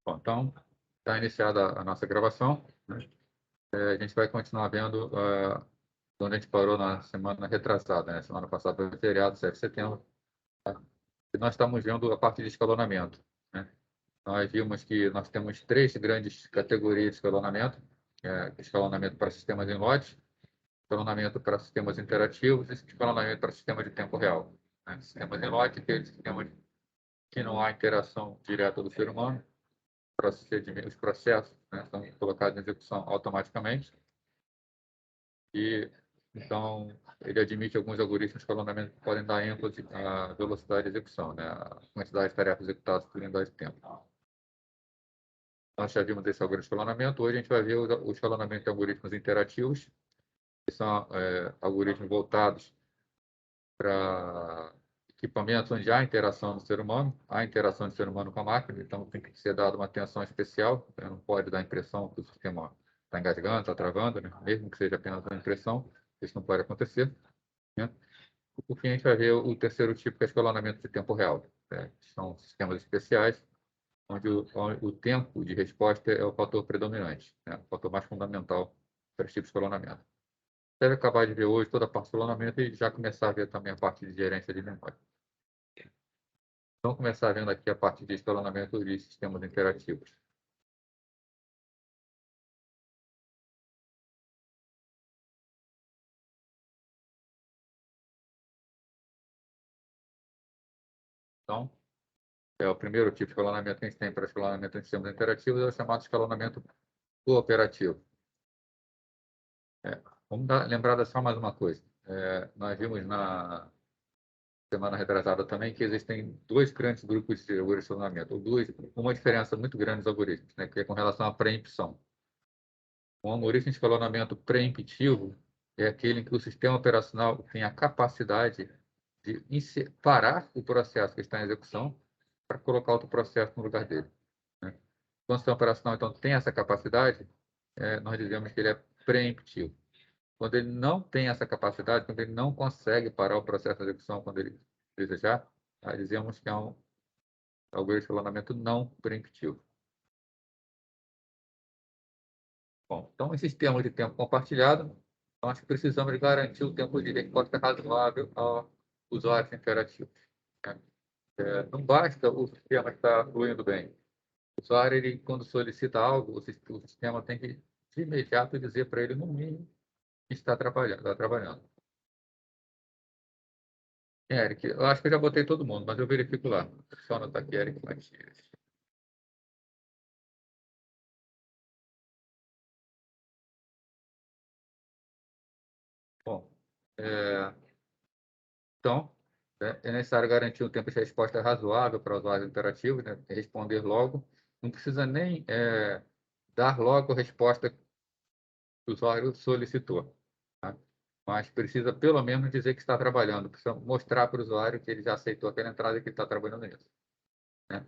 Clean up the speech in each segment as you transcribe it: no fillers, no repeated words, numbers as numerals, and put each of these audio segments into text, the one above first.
Bom, então, está iniciada a nossa gravação, né? A gente vai continuar vendo onde a gente parou na semana retrasada, né? Semana passada foi feriado, 7 de setembro. E nós estamos vendo a parte de escalonamento, né? Nós vimos que nós temos três grandes categorias de escalonamento: escalonamento para sistemas em lote, escalonamento para sistemas interativos e escalonamento para sistemas de tempo real, né? Sistemas em lote, aqueles sistemas que não há interação direta do ser humano, os processos, né, são colocados em execução automaticamente. E então ele admite alguns algoritmos de escalonamento que podem dar ênfase à velocidade de execução, né, a quantidade de tarefas executadas por unidade de tempo. Nós já vimos esse algoritmo de escalonamento. Hoje a gente vai ver o escalonamento de algoritmos interativos, que são algoritmos voltados para equipamentos onde há interação do ser humano, há interação do ser humano com a máquina, então tem que ser dada uma atenção especial, não pode dar a impressão que o sistema está engasgando, está travando, né? Mesmo que seja apenas uma impressão, isso não pode acontecer, né? Por fim, a gente vai ver o terceiro tipo, que é escalonamento de tempo real, né? São sistemas especiais, onde o tempo de resposta é o fator predominante, né? O fator mais fundamental para esse tipo de escalonamento. Deve acabar de ver hoje toda a parte de escalonamento e já começar a ver também a parte de gerência de memória. Vamos começar vendo aqui a parte de escalonamento de sistemas interativos. Então, o primeiro tipo de escalonamento que a gente tem para escalonamento de sistemas interativos é o chamado escalonamento cooperativo. Vamos lembrar só mais uma coisa. Nós vimos na semana retrasada também que existem dois grandes grupos de algoritmos de escalonamento, uma diferença muito grande dos algoritmos, né, que é com relação à preempção. Um algoritmo de escalonamento preemptivo é aquele em que o sistema operacional tem a capacidade de parar o processo que está em execução para colocar outro processo no lugar dele, né? Quando o sistema operacional, então, tem essa capacidade, nós dizemos que ele é preemptivo. Quando ele não tem essa capacidade, quando ele não consegue parar o processo de execução quando ele desejar, nós dizemos que é um algoritmo de escalonamento não preemptivo. Bom, então, em sistemas de tempo compartilhado, nós precisamos garantir o tempo de resposta razoável ao usuário interativo, né? Não basta o sistema estar fluindo bem. O usuário, ele, quando solicita algo, o sistema tem que, de imediato, dizer para ele, no mínimo, que está trabalhando. Está trabalhando. Eric, eu acho que eu já botei todo mundo, mas eu verifico lá. Só anotar aqui, Eric Matias. Bom, então, é necessário garantir um tempo de resposta razoável para o usuário interativo, né? Responder logo. Não precisa nem dar logo a resposta que o usuário solicitou, tá? Mas precisa pelo menos dizer que está trabalhando, precisa mostrar para o usuário que ele já aceitou aquela entrada e que ele está trabalhando nisso, né?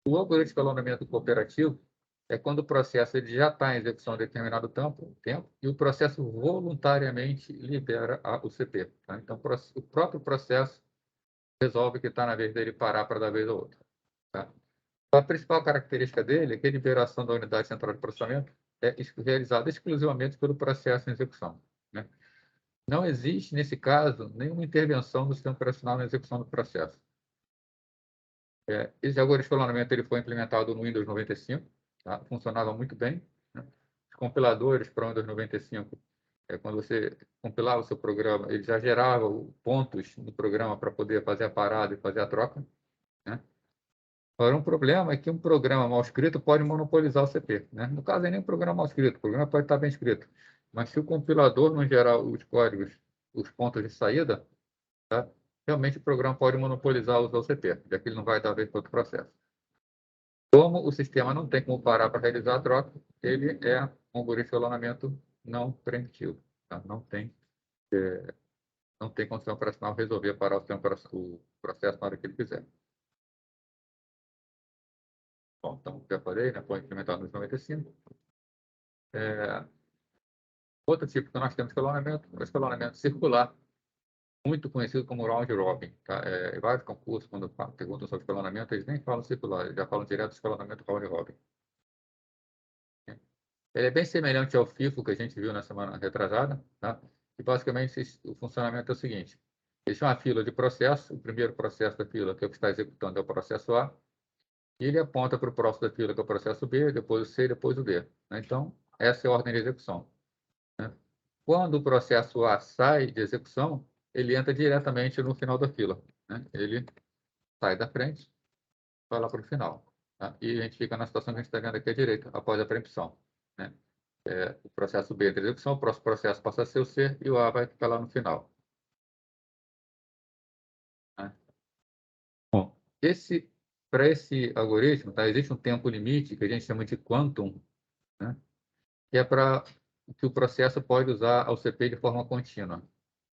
O algoritmo de escalonamento cooperativo é quando o processo ele já está em execução há determinado tempo e o processo voluntariamente libera o CP, tá? Então, o próprio processo resolve que está na vez dele parar para dar vez a outra, tá? A principal característica dele é que a liberação da unidade central de processamento é realizada exclusivamente pelo processo em execução, né? Não existe, nesse caso, nenhuma intervenção do sistema operacional na execução do processo. Esse algoritmo de escalonamento ele foi implementado no Windows 95, tá? Funcionava muito bem, né? Os compiladores para o Windows 95, quando você compilava o seu programa, ele já gerava pontos no programa para poder fazer a parada e fazer a troca, né? Agora, um problema é que um programa mal escrito pode monopolizar o CP, né? No caso, é nem um programa mal escrito, o programa pode estar bem escrito, mas se o compilador não gerar os códigos, os pontos de saída, tá? Realmente o programa pode monopolizar o CP, já que ele não vai dar vez para outro processo. Como o sistema não tem como parar para realizar a troca, ele é um algoritmo de escalonamento não preemptivo, tá? Não tem condição operacional resolver parar o processo na hora que ele quiser. Bom, então, já falei, né? Foi implementado no 95. Outro tipo que nós temos de escalonamento é o escalonamento circular. muito conhecido como round robin. Tá? Em vários concursos, quando perguntam sobre escalonamento, eles nem falam circular, eles já falam direto do escalonamento round robin. Ele é bem semelhante ao FIFO que a gente viu na semana retrasada, tá? E basicamente o funcionamento é o seguinte: existe uma fila de processo, o primeiro processo da fila, que é o que está executando, é o processo A, e ele aponta para o próximo da fila, que é o processo B, depois o C, depois o D. Né? Então, essa é a ordem de execução. Né? Quando o processo A sai de execução, ele entra diretamente no final da fila. Né? Ele sai da frente, vai lá para o final. Tá? E a gente fica na situação que a gente está vendo aqui à direita, após a preempção. Né? O processo B entra em execução, o próximo processo passa a ser o C e o A vai ficar lá no final. Né? Bom, para esse algoritmo, tá, existe um tempo limite que a gente chama de quantum, né, que é para que o processo pode usar ao CP de forma contínua.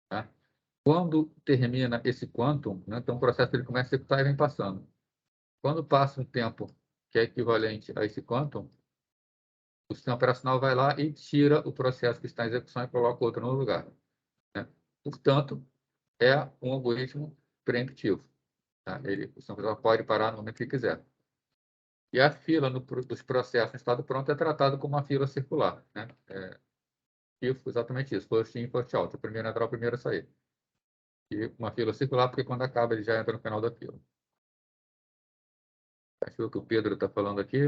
Tá? Quando termina esse quantum, né, então o processo ele começa a executar e vem passando. Quando passa um tempo que é equivalente a esse quantum, o sistema operacional vai lá e tira o processo que está em execução e coloca outro no lugar. Né? Portanto, é um algoritmo preemptivo. Tá? O sistema operacional pode parar no momento que quiser. E a fila dos processos em estado pronto é tratada como uma fila circular. Né? Exatamente isso, first in, first out. O primeiro a entrar, o primeiro a sair. E uma fila circular, porque quando acaba ele já entra no final da fila. Acho que o que o Pedro está falando aqui.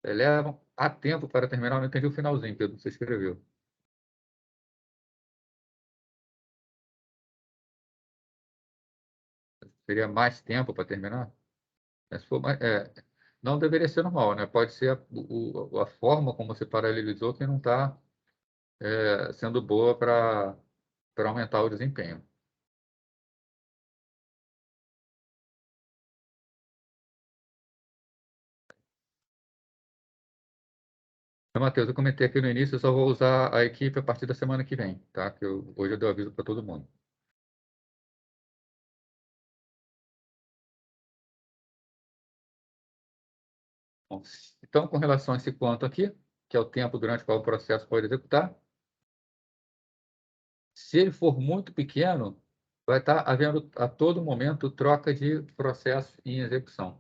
Levam a tempo para terminar. Eu não entendi o finalzinho, Pedro, que você escreveu. Seria mais tempo para terminar? Se for não deveria ser normal, né? Pode ser a forma como você paralelizou que não está sendo boa para aumentar o desempenho. Então, Matheus, eu comentei aqui no início, eu só vou usar a equipe a partir da semana que vem, tá? Hoje eu dou aviso para todo mundo. Bom, então, com relação a esse ponto aqui, que é o tempo durante o qual o processo pode executar, se ele for muito pequeno, vai estar havendo a todo momento troca de processo em execução.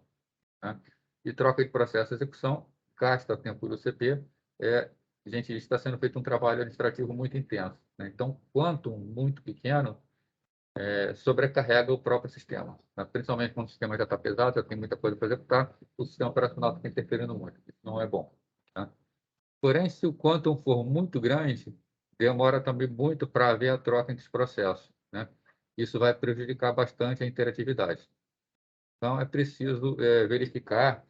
Né? E troca de processo em execução gasta tempo do CP. Gente, está sendo feito um trabalho administrativo muito intenso. Né? Então, quanto muito pequeno, sobrecarrega o próprio sistema. Né? Principalmente quando o sistema já está pesado, já tem muita coisa para executar, o sistema operacional está interferindo muito. Isso não é bom. Né? Porém, se o quantum for muito grande, demora também muito para haver a troca entre os processos. Né? Isso vai prejudicar bastante a interatividade. Então, é preciso verificar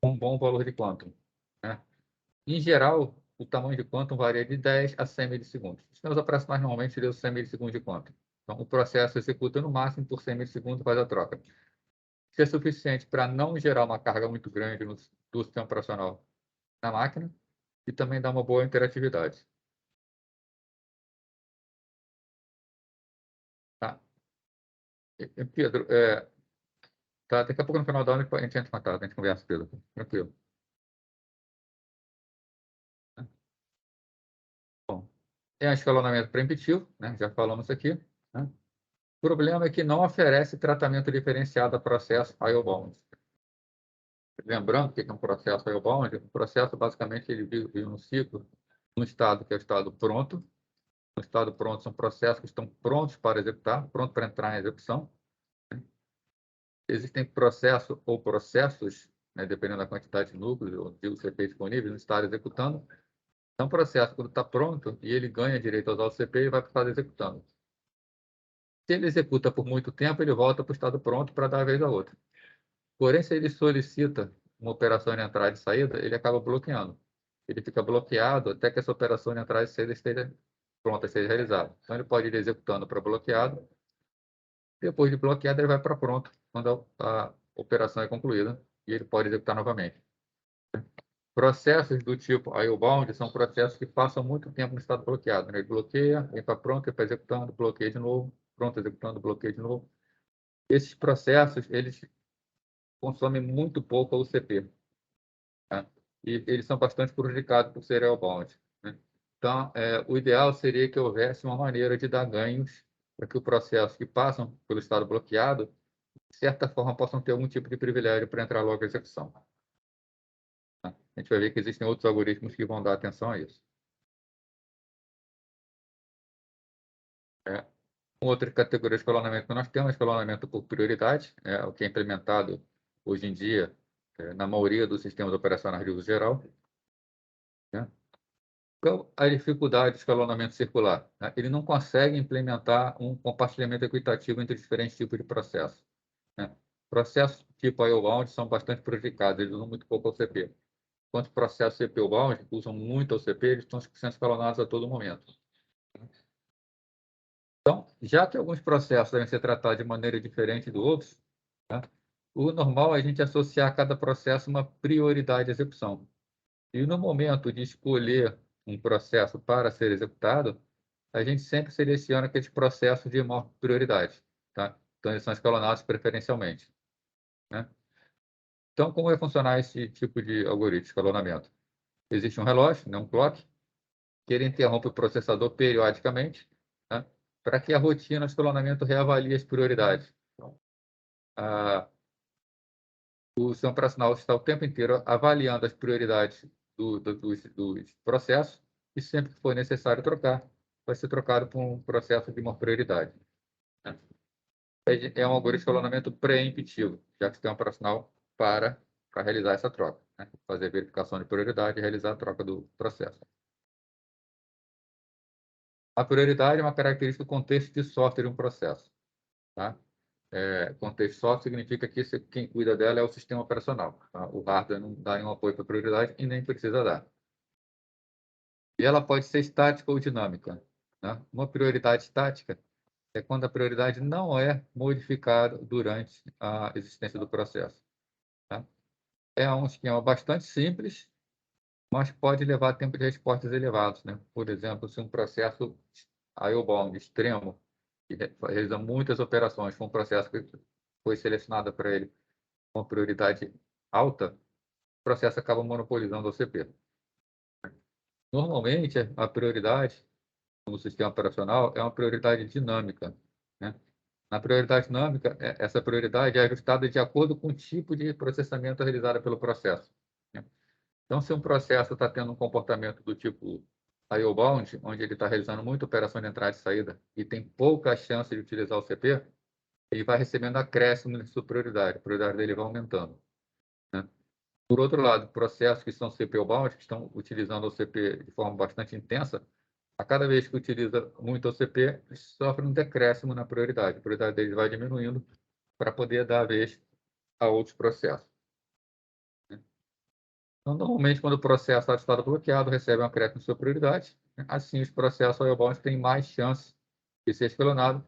um bom valor de quantum. Né? Em geral, o tamanho de quantum varia de 10 a 100 milissegundos. Os sistemas operacionais normalmente utilizam 100 milissegundos de quantum. Então, o processo executa no máximo por 100 milissegundos e faz a troca. Isso é suficiente para não gerar uma carga muito grande do sistema operacional na máquina e também dar uma boa interatividade. Tá? Pedro, tá, daqui a pouco no final da aula a gente entra em contato, a gente conversa, Pedro. Tranquilo. Bom, tem o escalonamento preemptivo, né? Já falamos aqui. Né? O problema é que não oferece tratamento diferenciado a processo IO-bound. Lembrando que é um processo IO-bound, o processo basicamente ele vive um ciclo, um estado que é o estado pronto. No estado pronto são processos que estão prontos para executar, prontos para entrar em execução. Existem processos ou processos, né, dependendo da quantidade de núcleos ou de CP disponíveis, no estado executando. Então, o processo, quando está pronto e ele ganha direito a usar o CP, ele vai para o estado executando. Se ele executa por muito tempo, ele volta para o estado pronto para dar a vez a outra. Porém, se ele solicita uma operação de entrada e saída, ele acaba bloqueando. Ele fica bloqueado até que essa operação de entrada e saída esteja pronta, seja realizada. Então, ele pode ir executando para bloqueado. Depois de bloqueado, ele vai para pronto, quando a operação é concluída, e ele pode executar novamente. Processos do tipo IO-bound são processos que passam muito tempo no estado bloqueado. Né? Ele bloqueia, vem para pronto, ele vai executando, bloqueia de novo, pronto, executando, bloqueia de novo. Esses processos, eles consomem muito pouco a UCP. Tá? e eles são bastante prejudicados por serial bound, né? Então, o ideal seria que houvesse uma maneira de dar ganhos para que o processo que passam pelo estado bloqueado, de certa forma, possam ter algum tipo de privilégio para entrar logo à execução. Tá? A gente vai ver que existem outros algoritmos que vão dar atenção a isso. Outra categoria de escalonamento que nós temos é escalonamento por prioridade, o que é implementado hoje em dia na maioria dos sistemas operacionais de uso geral. Né? Qual a dificuldade do escalonamento circular? Né? Ele não consegue implementar um compartilhamento equitativo entre diferentes tipos de processos. Né? Processos tipo IO-bound são bastante prejudicados, eles usam muito pouco OCP. Enquanto processos CPU-bound usam muito OCP, eles estão sendo escalonados a todo momento. Então, já que alguns processos devem ser tratados de maneira diferente do outros, né, o normal é a gente associar a cada processo uma prioridade de execução. E no momento de escolher um processo para ser executado, a gente sempre seleciona aqueles processos de maior prioridade. Tá? Então, eles são escalonados preferencialmente. Né? Então, como vai funcionar esse tipo de algoritmo de escalonamento? Existe um relógio, né, um clock, que ele interrompe o processador periodicamente, né, para que a rotina de escalonamento reavalie as prioridades. Então, o sistema operacional está o tempo inteiro avaliando as prioridades dos processos e sempre que for necessário trocar, vai ser trocado por um processo de uma prioridade. Né? É um algoritmo de escalonamento pré-emptivo, já que o sistema operacional para realizar essa troca, né? Fazer a verificação de prioridade e realizar a troca do processo. A prioridade é uma característica do contexto de software de um processo. Tá? Contexto software significa que quem cuida dela é o sistema operacional. Tá? O hardware não dá nenhum apoio para a prioridade e nem precisa dar. E ela pode ser estática ou dinâmica. Né? Uma prioridade estática é quando a prioridade não é modificada durante a existência do processo. Tá? É um esquema bastante simples, mas pode levar tempo de respostas elevados. Né? Por exemplo, se um processo IO-bound extremo, que realiza muitas operações, for um processo que foi selecionado para ele com prioridade alta, o processo acaba monopolizando o CP. Normalmente, a prioridade no sistema operacional é uma prioridade dinâmica. Né? Na prioridade dinâmica, essa prioridade é ajustada de acordo com o tipo de processamento realizado pelo processo. Né? Então, se um processo está tendo um comportamento do tipo IO-bound, onde ele está realizando muita operação de entrada e saída e tem pouca chance de utilizar o CP, ele vai recebendo acréscimo de sua prioridade. A prioridade dele vai aumentando. Né? Por outro lado, processos que são CPU-bound, que estão utilizando o CP de forma bastante intensa, a cada vez que utiliza muito o CP, sofre um decréscimo na prioridade. A prioridade deles vai diminuindo para poder dar vez a outros processos. Então, normalmente, quando o processo está de estado bloqueado, recebe um acréscimo de sua prioridade. Assim, os processos IO-bound têm mais chance de ser escalonados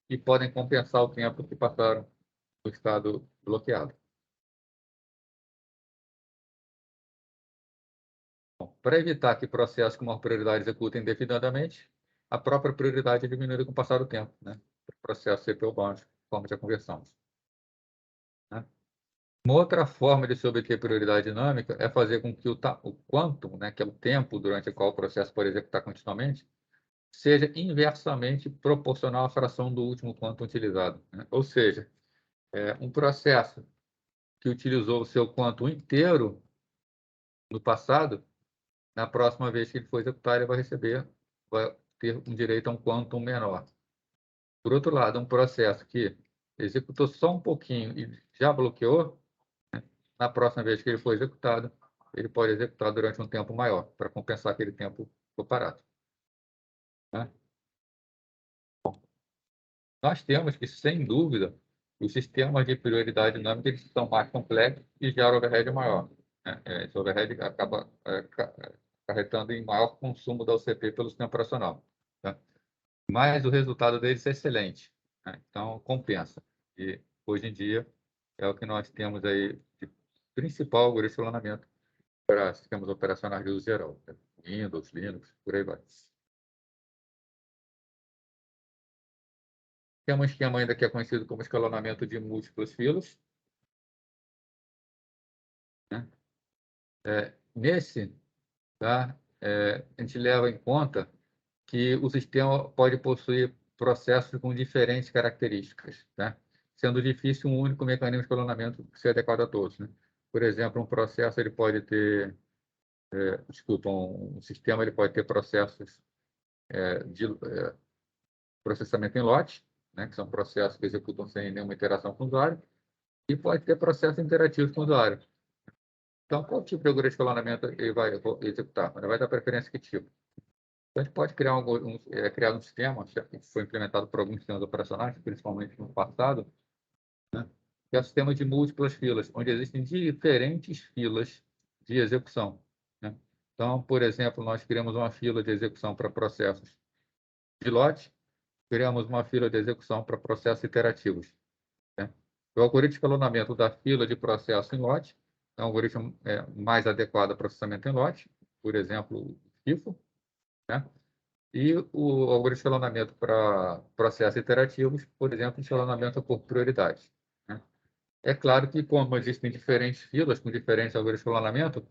e podem compensar o tempo que passaram no estado bloqueado. Para evitar que processos com uma prioridade executem indefinidamente, a própria prioridade é diminuída com o passar do tempo, né? O processo CPU-bound, conforme já conversamos. Né? Uma outra forma de se obter prioridade dinâmica é fazer com que o quantum, né, que é o tempo durante o qual o processo pode executar continuamente, seja inversamente proporcional à fração do último quantum utilizado. Né? Ou seja, um processo que utilizou o seu quantum inteiro no passado, na próxima vez que ele for executar, ele vai ter um direito a um quantum menor. Por outro lado, um processo que executou só um pouquinho e já bloqueou, na próxima vez que ele for executado, ele pode executar durante um tempo maior, para compensar aquele tempo parado. Né? Nós temos que, sem dúvida, os sistemas de prioridade dinâmica eles são mais complexos e geram overhead maior. Né? Esse overhead acaba acarretando em maior consumo da OCP pelo sistema operacional. Tá? Mas o resultado deles é excelente. Né? Então, compensa. E, hoje em dia, é o que nós temos aí de principal algoritmo para sistemas operacionais de uso geral. Né? Windows, Linux, por aí vai. Tem um esquema ainda que é conhecido como escalonamento de múltiplos filos. Né? nesse, tá, a gente leva em conta que o sistema pode possuir processos com diferentes características, tá? Sendo difícil um único mecanismo de escalonamento ser adequado a todos, né? Por exemplo, um processo ele pode ter, desculpa, um sistema ele pode ter processos de processamento em lote, né? Que são processos que executam sem nenhuma interação com o usuário, e pode ter processos interativos com o usuário. Então, qual tipo de algoritmo de escalonamento ele vai executar? Ele vai dar preferência que tipo? Então, a gente pode criar criar um sistema que foi implementado por alguns sistemas operacionais, principalmente no passado, né? Que é o sistema de múltiplas filas, onde existem diferentes filas de execução, né? Então, por exemplo, nós criamos uma fila de execução para processos de lote, criamos uma fila de execução para processos iterativos, né? O algoritmo de escalonamento da fila de processo em lote é um algoritmo mais adequado a processamento em lote, por exemplo, o FIFO, né? E o algoritmo de escalonamento para processos iterativos, por exemplo, escalonamento por prioridade, né? É claro que, como existem diferentes filas com diferentes algoritmos de escalonamento,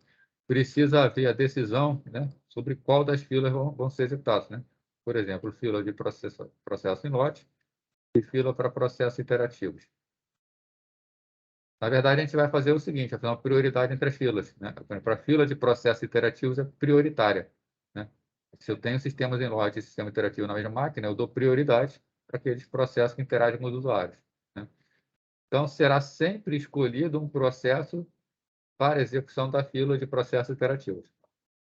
precisa haver a decisão, né, sobre qual das filas vão ser executadas, né? Por exemplo, fila de processo em lote e fila para processos iterativos. Na verdade, a gente vai fazer o seguinte, vai fazer uma prioridade entre as filas, né? Para a fila de processos iterativos é prioritária, né? Se eu tenho sistemas em lote e sistema iterativo na mesma máquina, eu dou prioridade para aqueles processos que interagem com os usuários, né? Então, será sempre escolhido um processo para execução da fila de processos iterativos.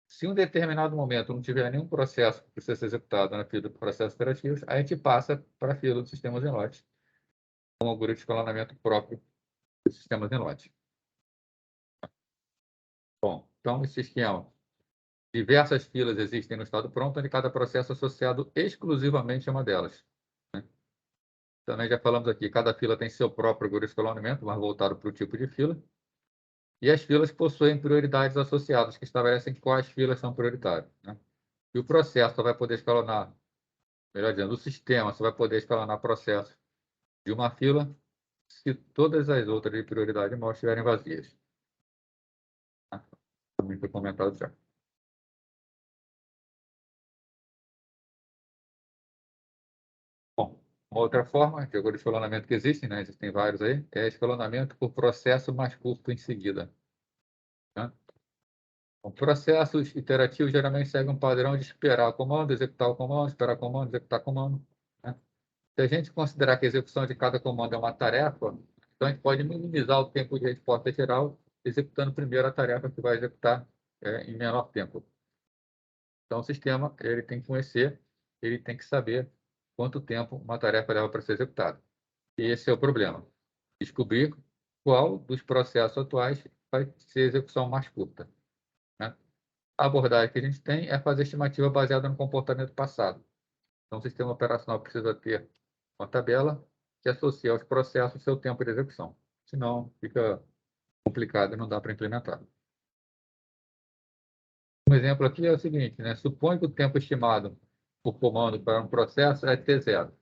Se em um determinado momento não tiver nenhum processo que precisa ser executado na fila de processos iterativos, a gente passa para a fila dos sistemas em lote, com um algoritmo de escalonamento próprio dos sistemas em lote. Bom, então, esse esquema. Diversas filas existem no estado pronto, onde cada processo é associado exclusivamente a uma delas, né? Também já falamos aqui, cada fila tem seu próprio algoritmo de escalonamento, mas voltado para o tipo de fila. E as filas possuem prioridades associadas, que estabelecem quais filas são prioritárias, né? E o processo só vai poder escalonar, melhor dizendo, o sistema só vai poder escalonar processo de uma fila se todas as outras de prioridade maior estiverem vazias. Também foi comentado já. Bom, uma outra forma de algoritmo de escalonamento que existe, né, existem vários aí, é escalonamento por processo mais curto em seguida, né? Então, processos iterativos geralmente seguem um padrão de esperar o comando, executar o comando, esperar o comando, executar o comando, né? Se a gente considerar que a execução de cada comando é uma tarefa, então a gente pode minimizar o tempo de resposta geral, executando primeiro a tarefa que vai executar em menor tempo. Então, o sistema ele tem que conhecer, ele tem que saber quanto tempo uma tarefa leva para ser executada. E esse é o problema. Descobrir qual dos processos atuais vai ser a execução mais curta, né? A abordagem que a gente tem é fazer estimativa baseada no comportamento passado. Então, o sistema operacional precisa ter uma tabela que associa aos processos o seu tempo de execução. Senão, fica complicado e não dá para implementar. Um exemplo aqui é o seguinte, né? Suponha que o tempo estimado por comando para um processo é T0,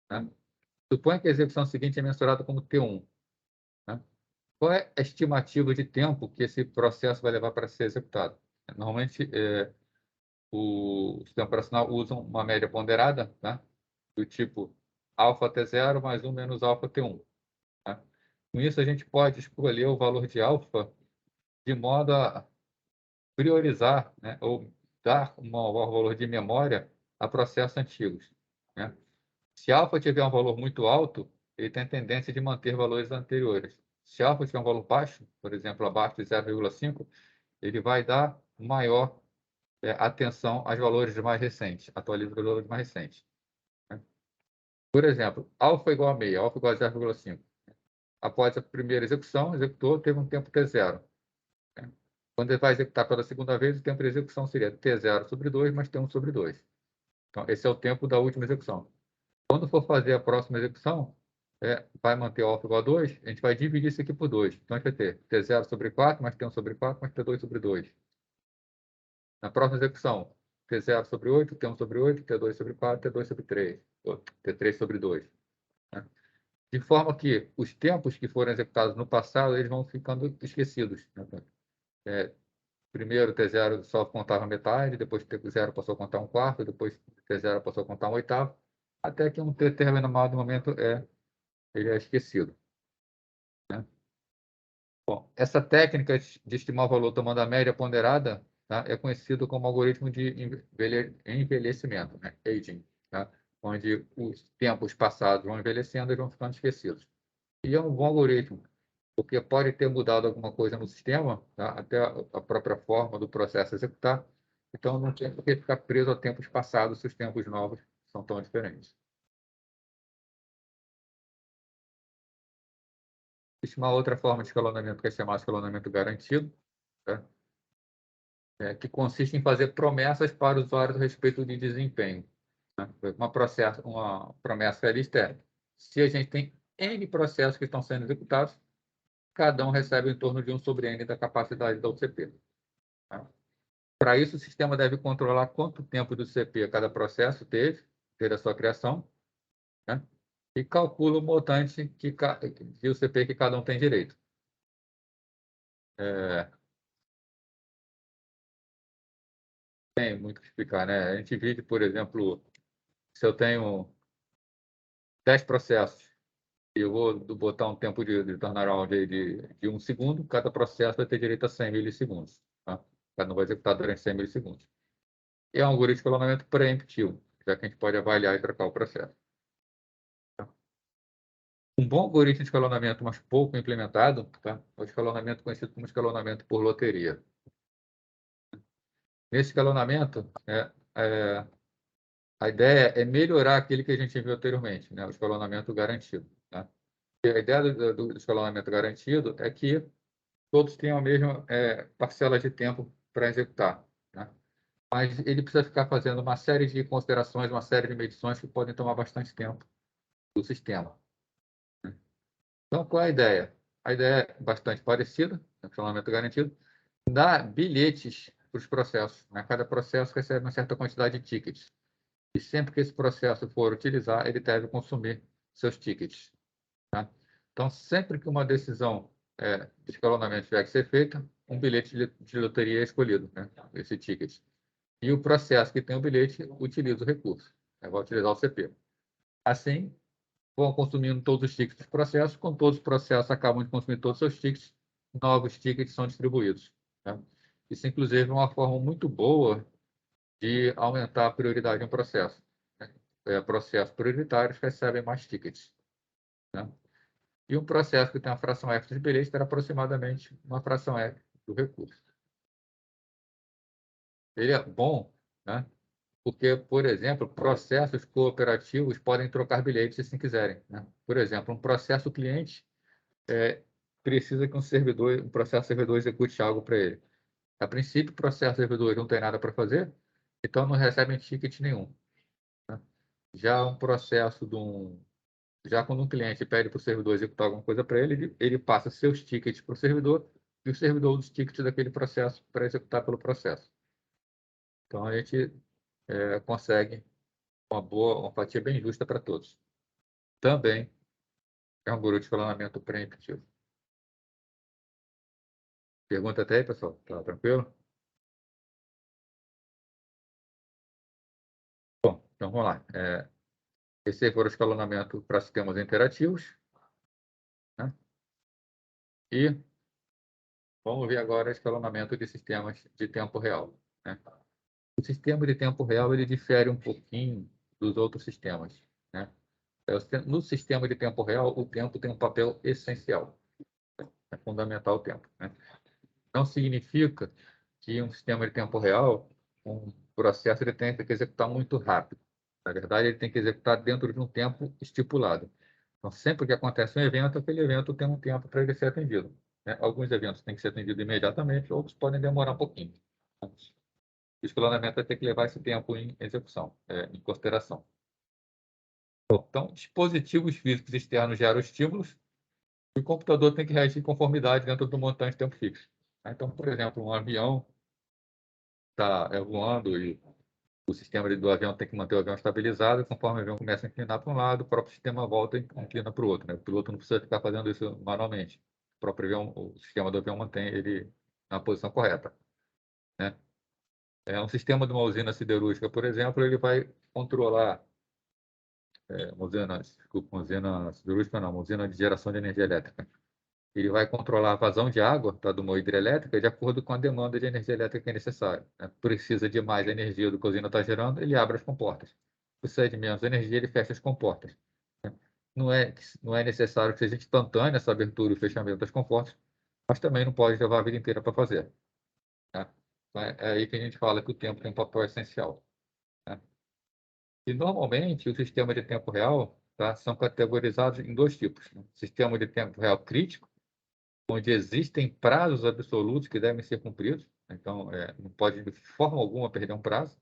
né? Suponha que a execução seguinte é mensurada como T1, né? Qual é a estimativa de tempo que esse processo vai levar para ser executado? Normalmente, o sistema operacional usa uma média ponderada, tá? Do tipo alfa T0 mais 1 menos alfa T1, tá? Com isso, a gente pode escolher o valor de alfa de modo a priorizar, né, ou dar um maior valor de memória a processos antigos, né? Se alfa tiver um valor muito alto, ele tem tendência de manter valores anteriores. Se alfa tiver um valor baixo, por exemplo, abaixo de 0,5, ele vai dar maior atenção aos valores mais recentes, atualiza os valores mais recentes, né? Por exemplo, alfa igual a meia, alfa igual a 0,5. Após a primeira execução, executou, teve um tempo T0, né? Quando ele vai executar pela segunda vez, o tempo de execução seria T0 sobre 2 mais T1 sobre 2. Então, esse é o tempo da última execução. Quando for fazer a próxima execução, vai manter o alfa igual a 2, a gente vai dividir isso aqui por 2. Então, a gente vai ter T0 sobre 4 mais T1 sobre 4 mais T2 sobre 2. Na próxima execução, T0 sobre 8, T1 sobre 8, T2 sobre 4, T2 sobre 3, ou T3 sobre 2, né? De forma que os tempos que foram executados no passado, eles vão ficando esquecidos, né? primeiro T0 só contava metade, depois T0 passou a contar um quarto, depois T0 passou a contar um oitavo, até que em um determinado momento ele é esquecido, né? Bom, essa técnica de estimar o valor tomando a média ponderada, tá, é conhecido como algoritmo de envelhecimento, né? Aging, tá? Onde os tempos passados vão envelhecendo e vão ficando esquecidos. E é um bom algoritmo, porque pode ter mudado alguma coisa no sistema, tá? Até a própria forma do processo executar. Então, não tem por que ficar preso a tempos passados se os tempos novos são tão diferentes. Existe uma outra forma de escalonamento que é chamado escalonamento garantido, tá? Que consiste em fazer promessas para o usuário a respeito de desempenho, né? Uma promessa realista é: se a gente tem N processos que estão sendo executados, cada um recebe em torno de 1 sobre N da capacidade da UCP. Tá? Para isso, o sistema deve controlar quanto tempo do CP cada processo teve, desde a sua criação, né? E calcula o montante de UCP que cada um tem direito. Tem muito o que explicar, né? A gente vive, por exemplo, se eu tenho 10 processos e eu vou botar um tempo de turnaround de 1 segundo, cada processo vai ter direito a 100 milissegundos. Tá? Cada um vai executar durante 100 milissegundos. E é um algoritmo de escalonamento preemptivo, já que a gente pode avaliar e trocar o processo. Um bom algoritmo de escalonamento, mas pouco implementado, tá? É o escalonamento conhecido como escalonamento por loteria. Nesse escalonamento, a ideia é melhorar aquele que a gente viu anteriormente, né? O escalonamento garantido. Tá? E a ideia do escalonamento garantido é que todos tenham a mesma parcela de tempo para executar, né? Mas ele precisa ficar fazendo uma série de considerações, uma série de medições que podem tomar bastante tempo do sistema. Então, qual é a ideia? A ideia é bastante parecida, funcionamento garantido, dá bilhetes para os processos, né? Cada processo recebe uma certa quantidade de tickets. E sempre que esse processo for utilizar, ele deve consumir seus tickets. Tá? Então, sempre que uma decisão de escalonamento tiver que ser feita, um bilhete de loteria é escolhido, né? Esse ticket. E o processo que tem o bilhete utiliza o recurso, né? Vai utilizar o CP. Assim, vão consumindo todos os tickets do processo. Quando todos os processos acabam de consumir todos os seus tickets, novos tickets são distribuídos. Né? Isso, inclusive, é uma forma muito boa de aumentar a prioridade em um processo. Né? Processos prioritários recebem mais tickets. Né? E um processo que tem uma fração F de bilhetes terá aproximadamente uma fração F do recurso. Ele é bom, né? Porque, por exemplo, processos cooperativos podem trocar bilhetes se assim quiserem. Né? Por exemplo, um processo cliente precisa que um processo servidor execute algo para ele. A princípio, o processo servidor não tem nada para fazer, então não recebem ticket nenhum. Né? Já um processo já quando um cliente pede para o servidor executar alguma coisa para ele, ele passa seus tickets para o servidor e o servidor usa os tickets daquele processo para executar pelo processo. Então a gente consegue uma fatia bem justa para todos. Também é um algoritmo de escalonamento preemptivo. Pergunta até aí, pessoal? Tá tranquilo? Bom, então vamos lá. Esse foi o escalonamento para sistemas interativos. Né? E vamos ver agora o escalonamento de sistemas de tempo real. Né? O sistema de tempo real ele difere um pouquinho dos outros sistemas. Né? No sistema de tempo real, o tempo tem um papel essencial. É fundamental o tempo. Né? Não significa que um sistema de tempo real, um processo, ele tem que executar muito rápido. Na verdade, ele tem que executar dentro de um tempo estipulado. Então, sempre que acontece um evento, aquele evento tem um tempo para ele ser atendido. Né? Alguns eventos têm que ser atendidos imediatamente, outros podem demorar um pouquinho. O escalonamento vai ter que levar esse tempo em execução, em consideração. Então, dispositivos físicos externos geram estímulos e o computador tem que reagir em conformidade dentro do montante de tempo fixo. Então, por exemplo, um avião está voando e o sistema do avião tem que manter o avião estabilizado, e conforme o avião começa a inclinar para um lado, o próprio sistema volta e inclina para o outro. Né? O piloto não precisa ficar fazendo isso manualmente. O próprio avião, o sistema do avião mantém ele na posição correta. né? Um sistema de uma usina siderúrgica, por exemplo, ele vai controlar desculpa, uma usina siderúrgica não, uma usina de geração de energia elétrica. Ele vai controlar a vazão de água, tá, de uma hidrelétrica de acordo com a demanda de energia elétrica que é necessária, né? Precisa de mais energia do que a usina está gerando, ele abre as comportas. Precisa de menos energia, ele fecha as comportas. Não é necessário que seja instantânea essa abertura e o fechamento das comportas, mas também não pode levar a vida inteira para fazer, né? Então, é aí que a gente fala que o tempo tem um papel essencial, né? E, normalmente, o sistema de tempo real, tá, são categorizados em dois tipos, né? Sistema de tempo real crítico, onde existem prazos absolutos que devem ser cumpridos, então, não pode, de forma alguma, perder um prazo.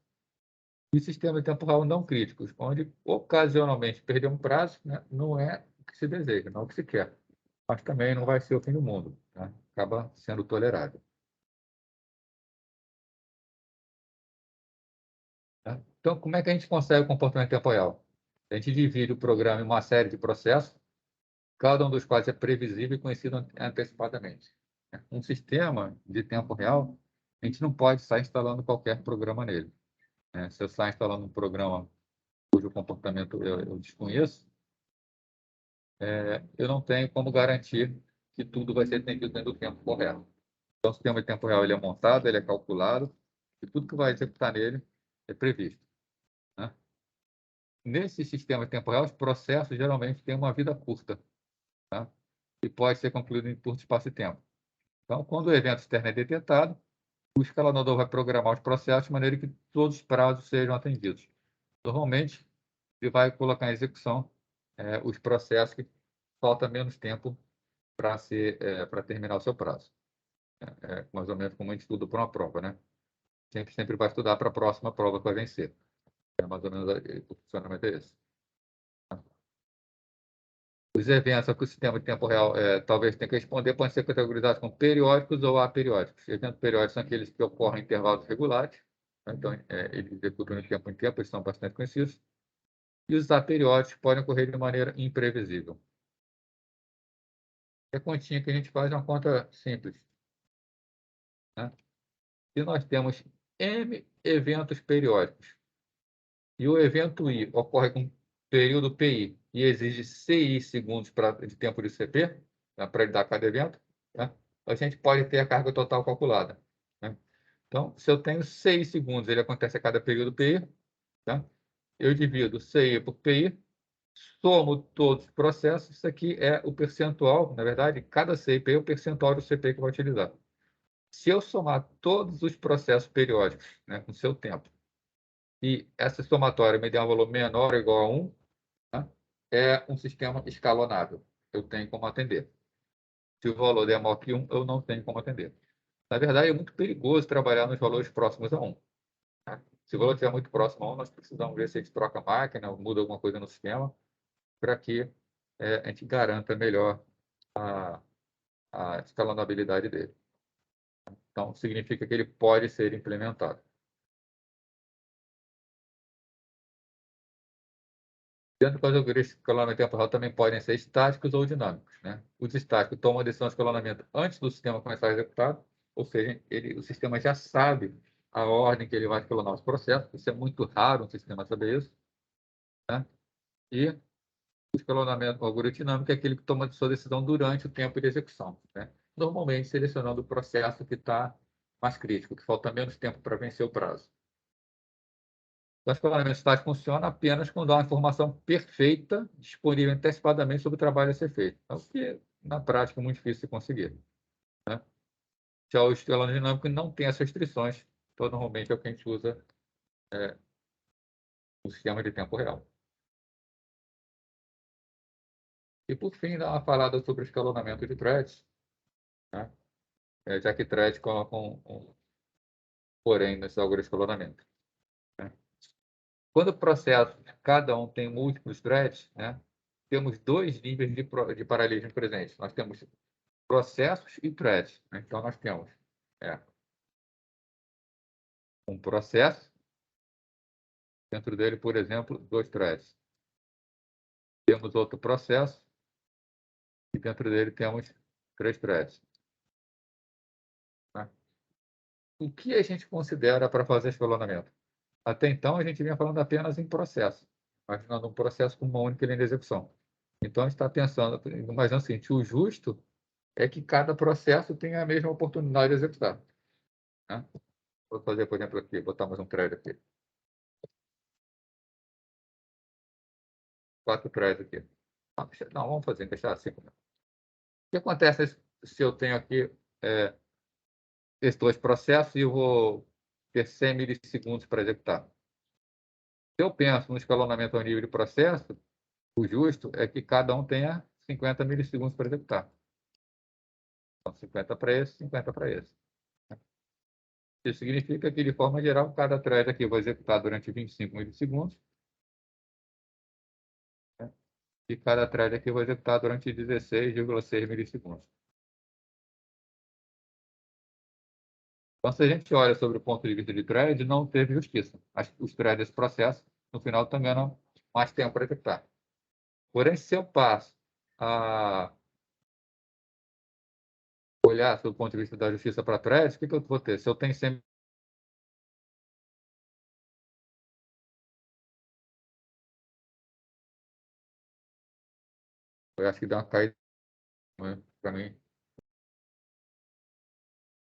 E sistema de tempo real não críticos, onde, ocasionalmente, perder um prazo, né, não é o que se deseja, não é o que se quer, mas também não vai ser o fim do mundo, né? Acaba sendo tolerável, né? Então, como é que a gente consegue o comportamento em tempo real? A gente divide o programa em uma série de processos, cada um dos quais é previsível e conhecido antecipadamente. Um sistema de tempo real, a gente não pode sair instalando qualquer programa nele, né? Se eu sair instalando um programa cujo comportamento eu desconheço, eu não tenho como garantir que tudo vai ser atendido dentro do tempo correto. Então, o sistema de tempo real ele é montado, ele é calculado, e tudo que vai executar nele é previsto, né? Nesse sistema de tempo real, os processos geralmente têm uma vida curta, tá? E pode ser concluído em curto espaço de tempo. Então, quando o evento externo é detectado, o escalonador vai programar os processos de maneira que todos os prazos sejam atendidos. Normalmente, ele vai colocar em execução os processos que falta menos tempo para terminar o seu prazo. Mais ou menos como a gente estuda para uma prova, né? Sempre vai estudar para a próxima prova que vai vencer. Mais ou menos o funcionamento é esse. Os eventos a que o sistema de tempo real talvez tenha que responder podem ser categorizados como periódicos ou aperiódicos. Eventos periódicos são aqueles que ocorrem em intervalos regulares, né? Então, eles executam de tempo em tempo, eles são bastante conhecidos. E os aperiódicos podem ocorrer de maneira imprevisível. A continha que a gente faz é uma conta simples, né? Se nós temos M eventos periódicos e o evento I ocorre com período PI e exige CI segundos de tempo de CP, né, para ele dar cada evento, né, a gente pode ter a carga total calculada, né? Então, se eu tenho 6 segundos, ele acontece a cada período PI, né? Eu divido CI por PI, somo todos os processos, isso aqui é o percentual, na verdade, cada CI é o percentual do CP que eu vou utilizar. Se eu somar todos os processos periódicos, né, com seu tempo, e essa somatória me der um valor menor ou igual a 1, né, é um sistema escalonável. Eu tenho como atender. Se o valor der maior que 1, eu não tenho como atender. Na verdade, é muito perigoso trabalhar nos valores próximos a 1, né? Se o valor estiver muito próximo a 1, nós precisamos ver se a gente troca a máquina, muda alguma coisa no sistema, para que a gente garanta melhor a escalonabilidade dele. Então, significa que ele pode ser implementado. Dentro do algoritmo de escalonamento tempo real também podem ser estáticos ou dinâmicos, né? Os estáticos tomam a decisão de escalonamento antes do sistema começar a executar, ou seja, o sistema já sabe a ordem que ele vai escalonar os processos. Isso é muito raro um sistema saber isso, né? E o escalonamento algoritmo dinâmico é aquele que toma a sua decisão durante o tempo de execução, né? Normalmente selecionando o processo que está mais crítico, que falta menos tempo para vencer o prazo. O escalonamento estático funciona apenas quando há uma informação perfeita disponível antecipadamente sobre o trabalho a ser feito. É o que, na prática, é muito difícil de conseguir, né? Já o escalonamento dinâmico não tem essas restrições, então, normalmente, é o que a gente usa no sistema de tempo real. E, por fim, dar uma falada sobre o escalonamento de threads, né? Já que threads colocam porém nesse algoritmo de escalonamento, né? Quando o processo, cada um tem múltiplos threads, né, temos dois níveis de paralelismo presentes. Nós temos processos e threads, né? Então, nós temos um processo, dentro dele, por exemplo, 2 threads. Temos outro processo, e dentro dele temos 3 threads, né? o que a gente considera para fazer escalonamento? Até então, a gente vinha falando apenas em processo, imaginando um processo com uma única linha de execução. Então, a gente está pensando, imaginando o seguinte, o justo é que cada processo tenha a mesma oportunidade de executar, né? Vou fazer, por exemplo, aqui, botar mais um thread aqui. 4 threads aqui. Não, vamos fazer, deixar assim. O que acontece se eu tenho aqui esses dois processos e eu vou ter 100 milissegundos para executar? Se eu penso no escalonamento ao nível de processo, o justo é que cada um tenha 50 milissegundos para executar. Então, 50 para esse, 50 para esse. Isso significa que, de forma geral, cada thread aqui vai executar durante 25 milissegundos, né? E cada thread aqui vai executar durante 16,6 milissegundos. Então, se a gente olha sobre o ponto de vista de thread, não teve justiça. Os threads desse processo, no final, também não mais tempo para executar. Porém, se eu passo a olhar sob o ponto de vista da justiça para threads, o que eu vou ter? Se eu tenho 100, eu acho que dá uma caída, né, para mim.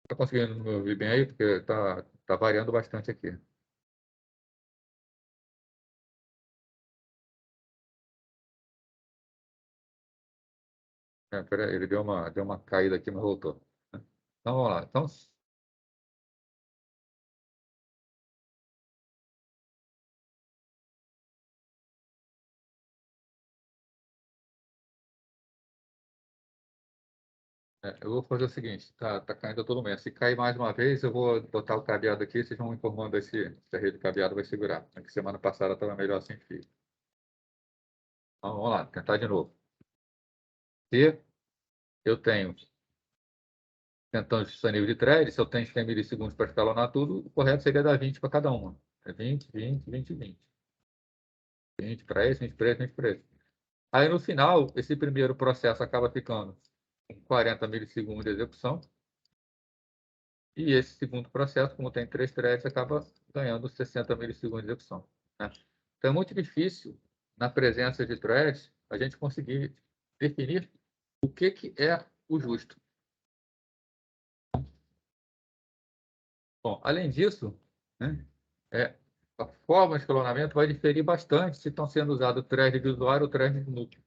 Está conseguindo me ouvir bem aí? Porque está variando bastante aqui. Peraí, ele deu uma caída aqui, mas voltou. Então, vamos lá. Então, eu vou fazer o seguinte, tá caindo todo mundo. Se cair mais uma vez, eu vou botar o cabeado aqui, vocês vão informando se a rede do cabeado vai segurar. Aqui, semana passada estava melhor sem fio. Então, vamos lá, tentar de novo. Se eu tenho, tentando justiça nível de thread, se eu tenho 100 milissegundos para escalonar tudo, o correto seria dar 20 para cada uma. 20, 20, 20, 20. 20 para esse, 20 para esse, 20 para esse. Aí, no final, esse primeiro processo acaba ficando com 40 milissegundos de execução. E esse segundo processo, como tem 3 threads, acaba ganhando 60 milissegundos de execução, né? Então, é muito difícil, na presença de threads, a gente conseguir definir o que é o justo. Bom, além disso, né, a forma de escalonamento vai diferir bastante se estão sendo usados thread de usuário ou thread de núcleo.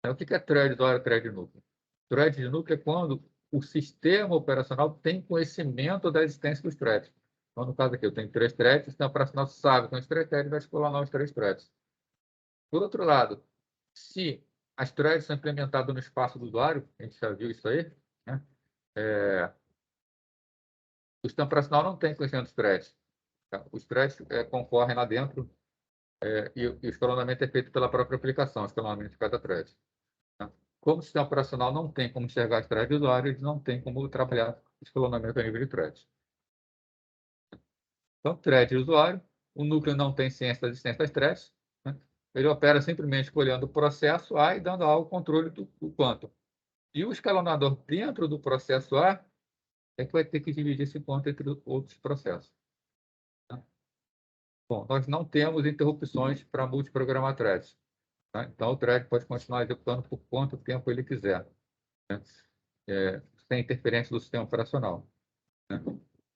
O que é thread de usuário e thread de núcleo? Thread de núcleo é quando o sistema operacional tem conhecimento da existência dos threads. Então, no caso aqui, eu tenho 3 threads, o sistema operacional sabe que os 3 threads vai escalonar os 3 threads. Por outro lado, se as threads são implementadas no espaço do usuário, a gente já viu isso aí, né? O sistema operacional não tem conhecimento dos threads. Tá? Os threads concorrem lá dentro e o escalonamento é feito pela própria aplicação, o escalonamento de cada thread. Tá? Como o sistema operacional não tem como enxergar as threads do usuário, ele não tem como trabalhar escalonamento a nível de threads. Então, thread de usuário, o núcleo não tem ciência da existência das threads, né? Ele opera simplesmente escolhendo o processo A e dando ao controle do quanto. E o escalonador dentro do processo A é que vai ter que dividir esse quanto entre outros processos. Tá? Bom, nós não temos interrupções para multiprogramar threads. Tá? Então, o thread pode continuar executando por quanto tempo ele quiser, né? Sem interferência do sistema operacional, né?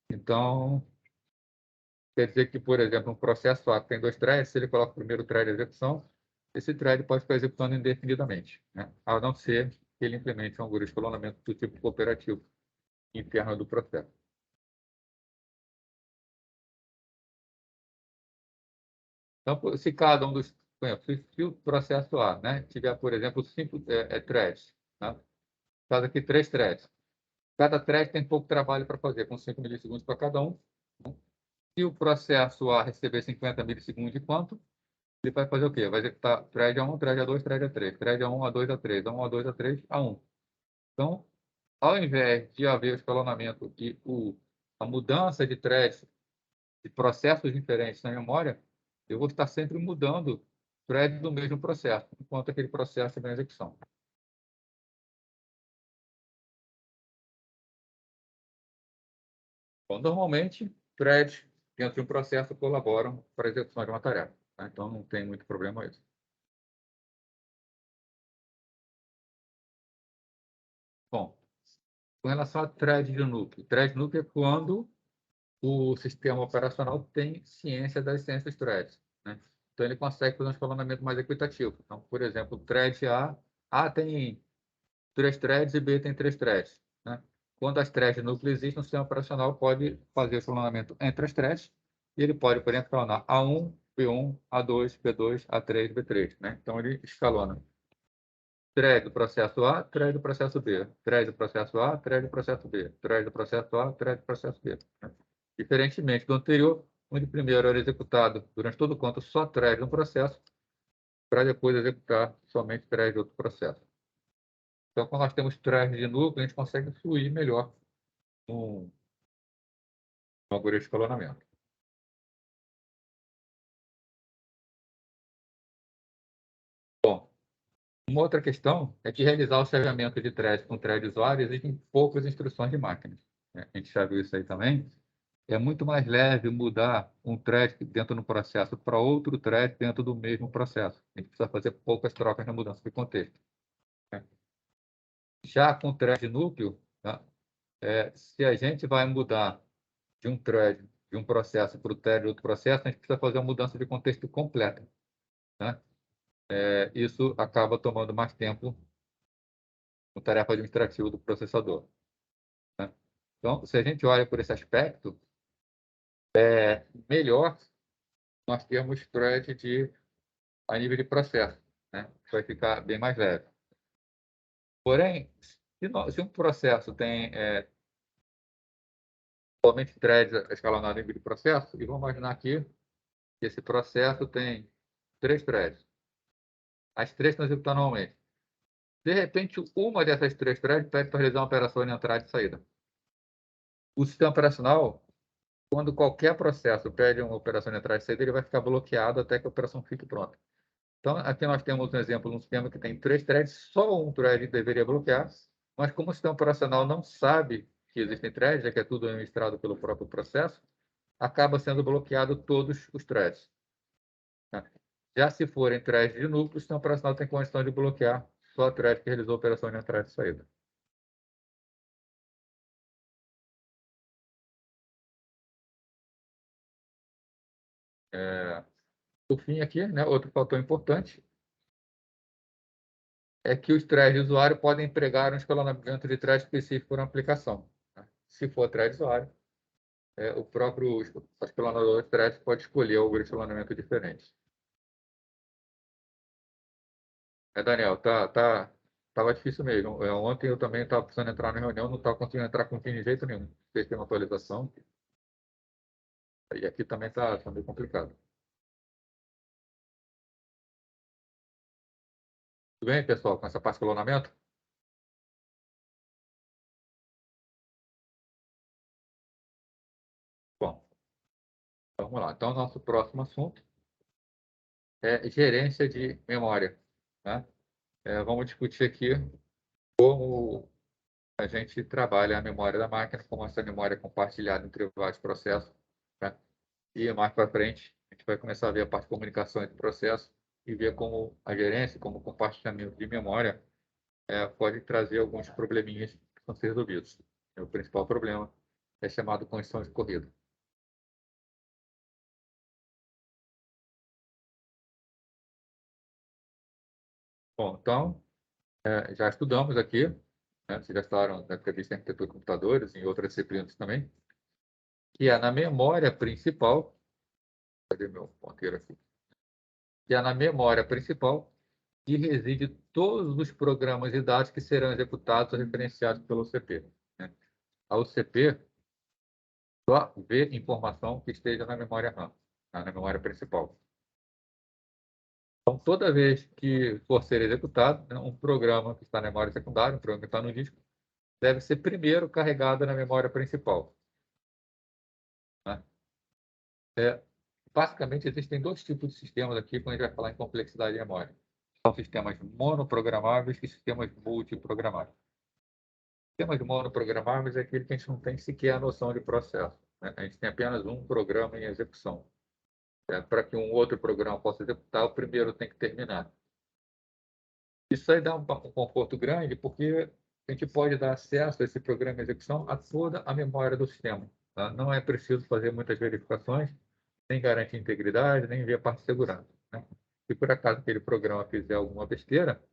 Então, quer dizer que, por exemplo, um processo A que tem 2 threads, se ele coloca o primeiro thread de execução, esse thread pode ficar executando indefinidamente, né? A não ser que ele implemente um algoritmo de escalonamento do tipo cooperativo interno do processo. Então, se cada um dos... Por exemplo, se o processo A, né, tiver, por exemplo, 5 threads, né? Faz aqui 3 threads. Cada thread tem pouco trabalho para fazer, com 5 milissegundos para cada um. Se o processo A receber 50 milissegundos de quanto, ele vai fazer o quê? Vai executar thread A1, thread A2, thread A3, thread A1, A2, A3, A1, A2, A3, A1. Então, ao invés de haver o escalonamento e a mudança de threads, de processos diferentes na memória, eu vou estar sempre mudando thread do mesmo processo, enquanto aquele processo está em execução. Bom, normalmente, threads dentro de um processo colaboram para a execução de uma tarefa. Tá? Então, não tem muito problema isso. Bom, com relação a thread de núcleo. Thread de núcleo é quando o sistema operacional tem ciência das ciências threads, né? Então, ele consegue fazer um escalonamento mais equitativo. Então, por exemplo, thread A tem 3 threads e B tem 3 threads, né? Quando as threads de núcleo existem, o sistema operacional pode fazer o escalonamento entre as threads e ele pode, por exemplo, escalonar A1, B1, A2, B2, A3, B3, né? Então, ele escalona thread do processo A, thread do processo B, thread do processo A, thread do processo B, thread do processo A, thread do processo B, né? Diferentemente do anterior, onde primeiro era executado durante todo o conto só thread de um processo, para depois executar somente thread de outro processo. Então, quando nós temos thread de núcleo, a gente consegue fluir melhor no algoritmo de escalonamento. Bom, uma outra questão é que realizar o chaveamento de thread com thread usuário existem poucas instruções de máquinas, né? A gente já viu isso aí também. É muito mais leve mudar um thread dentro do processo para outro thread dentro do mesmo processo. A gente precisa fazer poucas trocas na mudança de contexto, né? Já com thread núcleo, tá? Se a gente vai mudar de um thread, de um processo para o thread de outro processo, a gente precisa fazer uma mudança de contexto completa, né? Isso acaba tomando mais tempo com tarefa administrativa do processador, né? Então, se a gente olha por esse aspecto, é melhor nós termos thread a nível de processo, né? Vai ficar bem mais leve. Porém, se um processo tem somente threads escalonados a nível de processo, e vamos imaginar aqui que esse processo tem 3 threads. As 3 estão executando normalmente. De repente, uma dessas 3 threads pede para realizar uma operação de entrada e saída. O sistema operacional, quando qualquer processo pede uma operação de entrada e saída, ele vai ficar bloqueado até que a operação fique pronta. Então, aqui nós temos um exemplo de um sistema que tem 3 threads, só um thread deveria bloquear, mas como o sistema operacional não sabe que existem threads, já que é tudo administrado pelo próprio processo, acaba sendo bloqueado todos os threads, né? Já se forem threads de núcleo, o sistema operacional tem condição de bloquear só a thread que realizou a operação de entrada e saída. Por fim, aqui, né, outro fator importante é que os threads de usuário podem empregar um escalonamento de thread específico por uma aplicação, né? Se for thread de usuário, o próprio escalonador de threads pode escolher o escalonamento diferente. Daniel, tava difícil mesmo. Ontem eu também estava precisando entrar na reunião, não estava conseguindo entrar com o time de jeito nenhum. Fez uma atualização. E aqui também tá meio complicado. Tudo bem, pessoal, com essa parte de escalonamento? Bom, então vamos lá. Então, nosso próximo assunto é gerência de memória, né? Vamos discutir aqui como a gente trabalha a memória da máquina, como essa memória é compartilhada entre vários processos, né? E mais para frente, a gente vai começar a ver a parte de comunicação entre processos e ver como a gerência, como o compartilhamento de memória pode trazer alguns probleminhas que vão ser resolvidos. O principal problema é chamado condição de corrida. Bom, então, já estudamos aqui, né? Vocês já estudaram na entrevista em arquitetura de computadores e em outras disciplinas também, que é na memória principal, cadê meu ponteiro aqui? Que é na memória principal que reside todos os programas e dados que serão executados ou referenciados pelo OCP, né? A OCP só vê informação que esteja na memória RAM, na memória principal. Então, toda vez que for ser executado, né, um programa que está na memória secundária, um programa que está no disco, deve ser primeiro carregado na memória principal, né? Basicamente, existem 2 tipos de sistemas aqui quando a gente vai falar em complexidade de memória. São sistemas monoprogramáveis e sistemas multiprogramáveis. Sistemas monoprogramáveis é aquele que a gente não tem sequer a noção de processo, né? A gente tem apenas um programa em execução. Para que um outro programa possa executar, o primeiro tem que terminar. Isso aí dá um conforto grande, porque a gente pode dar acesso a esse programa em execução a toda a memória do sistema. Tá? Não é preciso fazer muitas verificações, nem garantir integridade, nem ver a parte de segurança. Né? Se por acaso aquele programa fizer alguma besteira,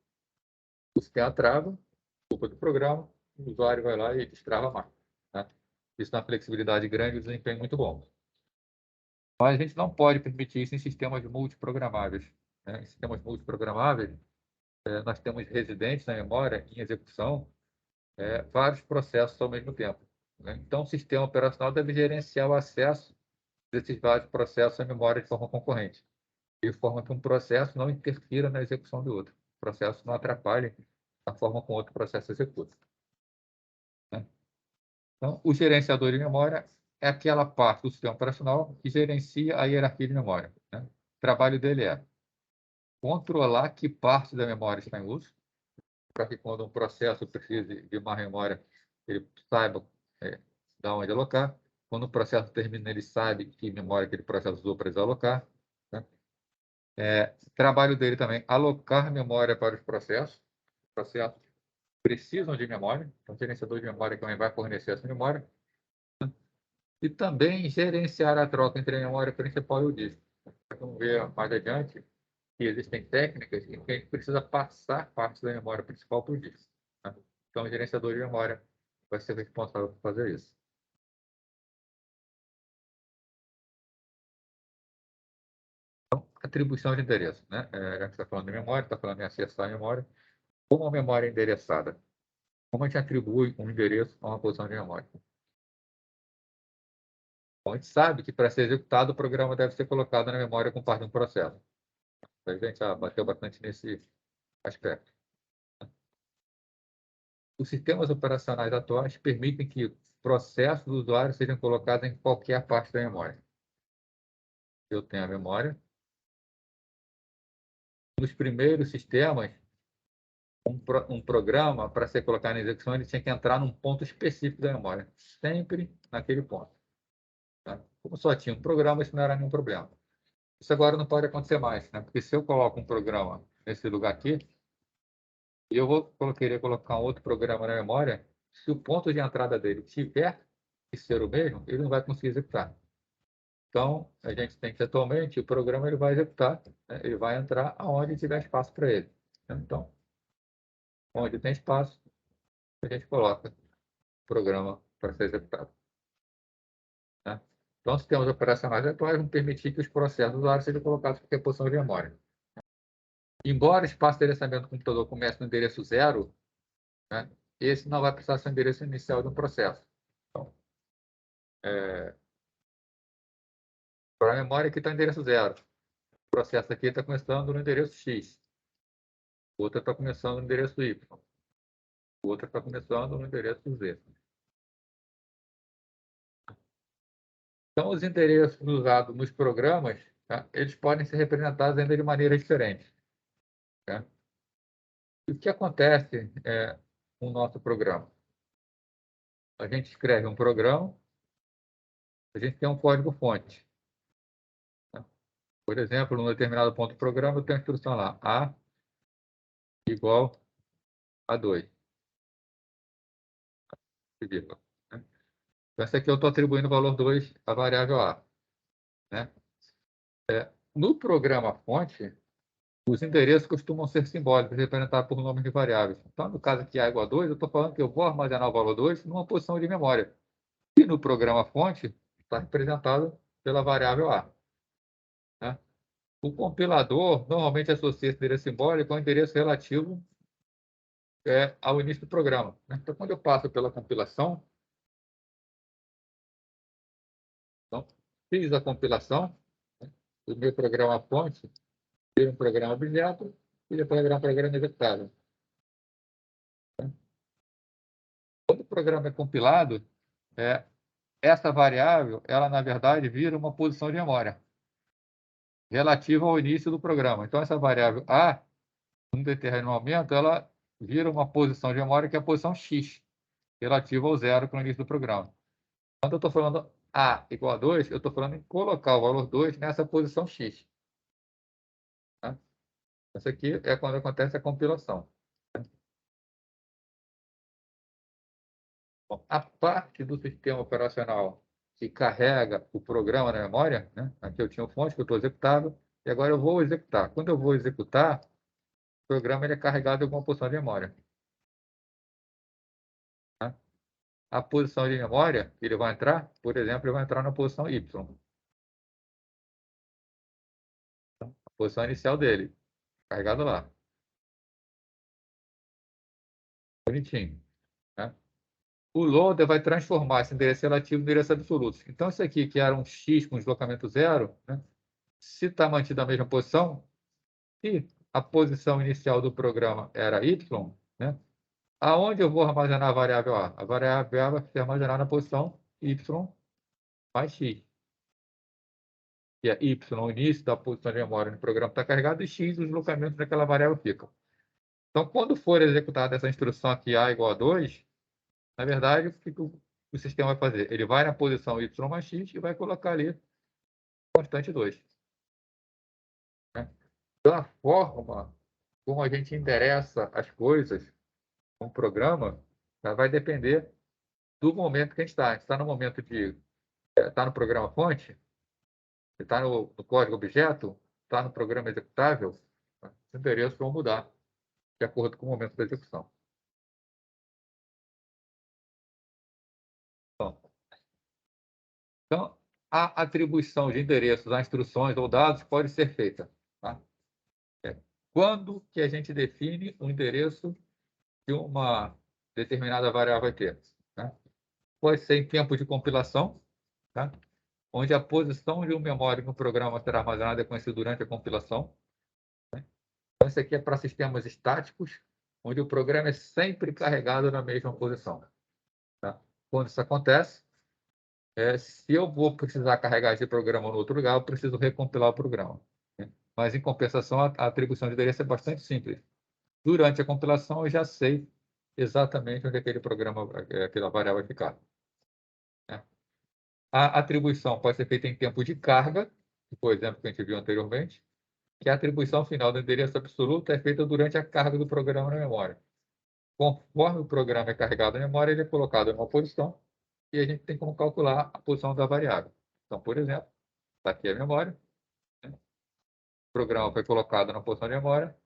o sistema trava, culpa do programa, o usuário vai lá e destrava a máquina. Tá? Isso dá uma flexibilidade grande e um desempenho muito bom. Mas a gente não pode permitir isso em sistemas multiprogramáveis. Né? Em sistemas multiprogramáveis, nós temos residentes na memória em execução, vários processos ao mesmo tempo. Né? Então, o sistema operacional deve gerenciar o acesso desses vários processos à memória de forma concorrente, de forma que um processo não interfira na execução do outro. O processo não atrapalhe a forma como o outro processo executa. Né? Então, o gerenciador de memória é aquela parte do sistema operacional que gerencia a hierarquia de memória. Né? O trabalho dele é controlar que parte da memória está em uso, para que quando um processo precise de uma memória, ele saiba de onde alocar. Quando o processo termina, ele sabe que memória aquele processo usou para desalocar. Né? O trabalho dele também alocar memória para os processos. Os processos precisam de memória, então o gerenciador de memória também vai fornecer essa memória. Né? E também gerenciar a troca entre a memória principal e o disco. Vamos ver mais adiante que existem técnicas em que a gente precisa passar parte da memória principal para o disco. Né? Então, o gerenciador de memória vai ser responsável por fazer isso. Então, atribuição de endereço. Né? A gente está falando de memória, está falando em acessar a memória. Como a memória é endereçada? Como a gente atribui um endereço a uma posição de memória? Bom, a gente sabe que para ser executado, o programa deve ser colocado na memória com parte de um processo. A gente já bateu bastante nesse aspecto. Os sistemas operacionais atuais permitem que processos do usuário sejam colocados em qualquer parte da memória. Eu tenho a memória. Nos primeiros sistemas, um programa, para ser colocado em execução, ele tinha que entrar num ponto específico da memória, sempre naquele ponto. Tá? Como só tinha um programa, isso não era nenhum problema. Isso agora não pode acontecer mais, né? Porque se eu coloco um programa nesse lugar aqui, e eu vou querer colocar um outro programa na memória, se o ponto de entrada dele tiver que ser o mesmo, ele não vai conseguir executar. Então, a gente tem que, atualmente, o programa ele vai executar, né? Ele vai entrar aonde tiver espaço para ele. Então, onde tem espaço, a gente coloca o programa para ser executado. Né? Então, sistemas operacionais atuais vão permitir que os processos do usuário sejam colocados em qualquer posição de memória. Embora o espaço de endereçamento do computador comece no endereço 0, né, esse não vai precisar ser o endereço inicial de um processo. Então, para a memória aqui está o endereço 0. O processo aqui está começando no endereço X. O outro está começando no endereço Y. O outro está começando no endereço Z. Então, os endereços usados nos programas, tá, eles podem ser representados ainda de maneira diferente. Tá? E o que acontece com o nosso programa? A gente escreve um programa, a gente tem um código-fonte. Tá? Por exemplo, num determinado ponto do programa, eu tenho a instrução lá, A igual a 2. Né? Então, essa aqui eu estou atribuindo o valor 2 à variável A. Né? No programa fonte, os endereços costumam ser simbólicos, representados por nomes de variáveis. Então, no caso aqui A igual a 2, eu estou falando que eu vou armazenar o valor 2 numa posição de memória. E no programa fonte, está representado pela variável A. Né? O compilador normalmente associa esse endereço simbólico ao endereço relativo ao início do programa. Né? Então, quando eu passo pela compilação, então, fiz a compilação, né? O meu programa fonte vira um programa objeto e depois virar um programa executável. Quando o programa é compilado, essa variável, ela na verdade vira uma posição de memória relativa ao início do programa. Então, essa variável A, num determinado momento, ela vira uma posição de memória que é a posição X. relativo ao zero para o início do programa. Quando eu estou falando A igual a 2, eu estou falando em colocar o valor 2 nessa posição X. Tá? Isso aqui é quando acontece a compilação. Bom, a parte do sistema operacional que carrega o programa na memória, né? Aqui eu tinha o fonte que eu estou executando, e agora eu vou executar. Quando eu vou executar, o programa ele é carregado em alguma posição de memória. Tá? A posição de memória que ele vai entrar, por exemplo, ele vai entrar na posição Y. A posição inicial dele, carregado lá. Bonitinho. Né? O loader vai transformar esse endereço relativo em endereço absoluto. Então, isso aqui, que era um X com deslocamento zero, né? Se está mantido a mesma posição, se a posição inicial do programa era Y, né? Aonde eu vou armazenar a variável A? A variável A vai ser armazenada na posição Y mais X. Que é Y, o início da posição de memória no programa está carregado, e X, o deslocamento daquela variável fica. Então, quando for executada essa instrução aqui, A igual a 2, na verdade, o que o sistema vai fazer? Ele vai na posição Y mais X e vai colocar ali constante 2. Né? Então, a forma como a gente endereça as coisas com o programa vai depender do momento que a gente está. A gente está no momento de... Está no programa fonte, está no código objeto, está no programa executável, os endereços vão mudar de acordo com o momento da execução. Então, a atribuição de endereços a instruções ou dados pode ser feita. Tá? Quando que a gente define o endereço que uma determinada variável vai ter? Tá? Pode ser em tempo de compilação, tá? Onde a posição de um memória no programa será armazenada e conhecida durante a compilação. Né? Então, isso aqui é para sistemas estáticos, onde o programa é sempre carregado na mesma posição. Tá? Quando isso acontece, se eu vou precisar carregar esse programa no outro lugar, eu preciso recompilar o programa. Né? Mas, em compensação, a atribuição de endereço é bastante simples. Durante a compilação, eu já sei exatamente onde aquele programa, aquela variável vai ficar. Né? A atribuição pode ser feita em tempo de carga, que foi o exemplo que a gente viu anteriormente, que a atribuição final do endereço absoluto é feita durante a carga do programa na memória. Conforme o programa é carregado na memória, ele é colocado em uma posição e a gente tem como calcular a posição da variável. Então, por exemplo, está aqui a memória, né? O programa foi colocado na posição de memória.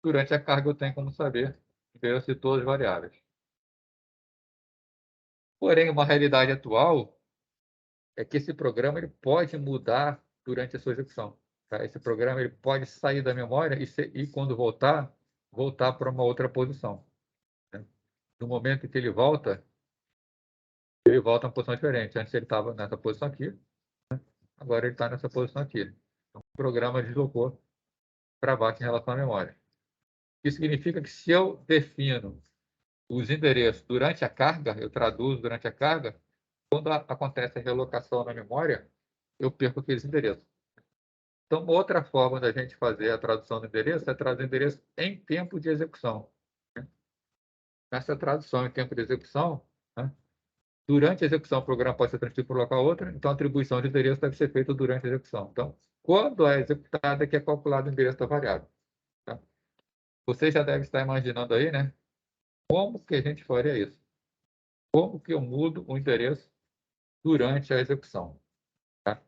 Durante a carga, eu tenho como saber o endereço de todas as variáveis. Porém, uma realidade atual é que esse programa ele pode mudar durante a sua execução. Tá? Esse programa ele pode sair da memória e quando voltar para uma outra posição. Né? No momento em que ele volta na posição diferente. Antes ele estava nessa posição aqui, agora ele está nessa posição aqui. Então, o programa deslocou para baixo em relação à memória. Isso significa que se eu defino os endereços durante a carga, eu traduzo durante a carga, quando acontece a relocação na memória, eu perco aqueles endereços. Então, outra forma da gente fazer a tradução do endereço é traduzir o endereço em tempo de execução. Nessa tradução em tempo de execução, né, durante a execução, o programa pode ser transferido para um local outro, então a atribuição de endereço deve ser feita durante a execução. Então, quando é executada, é que é calculado o endereço da variável. Tá? Você já deve estar imaginando aí, né? Como que a gente faria isso? Como que eu mudo o endereço durante a execução? Tá?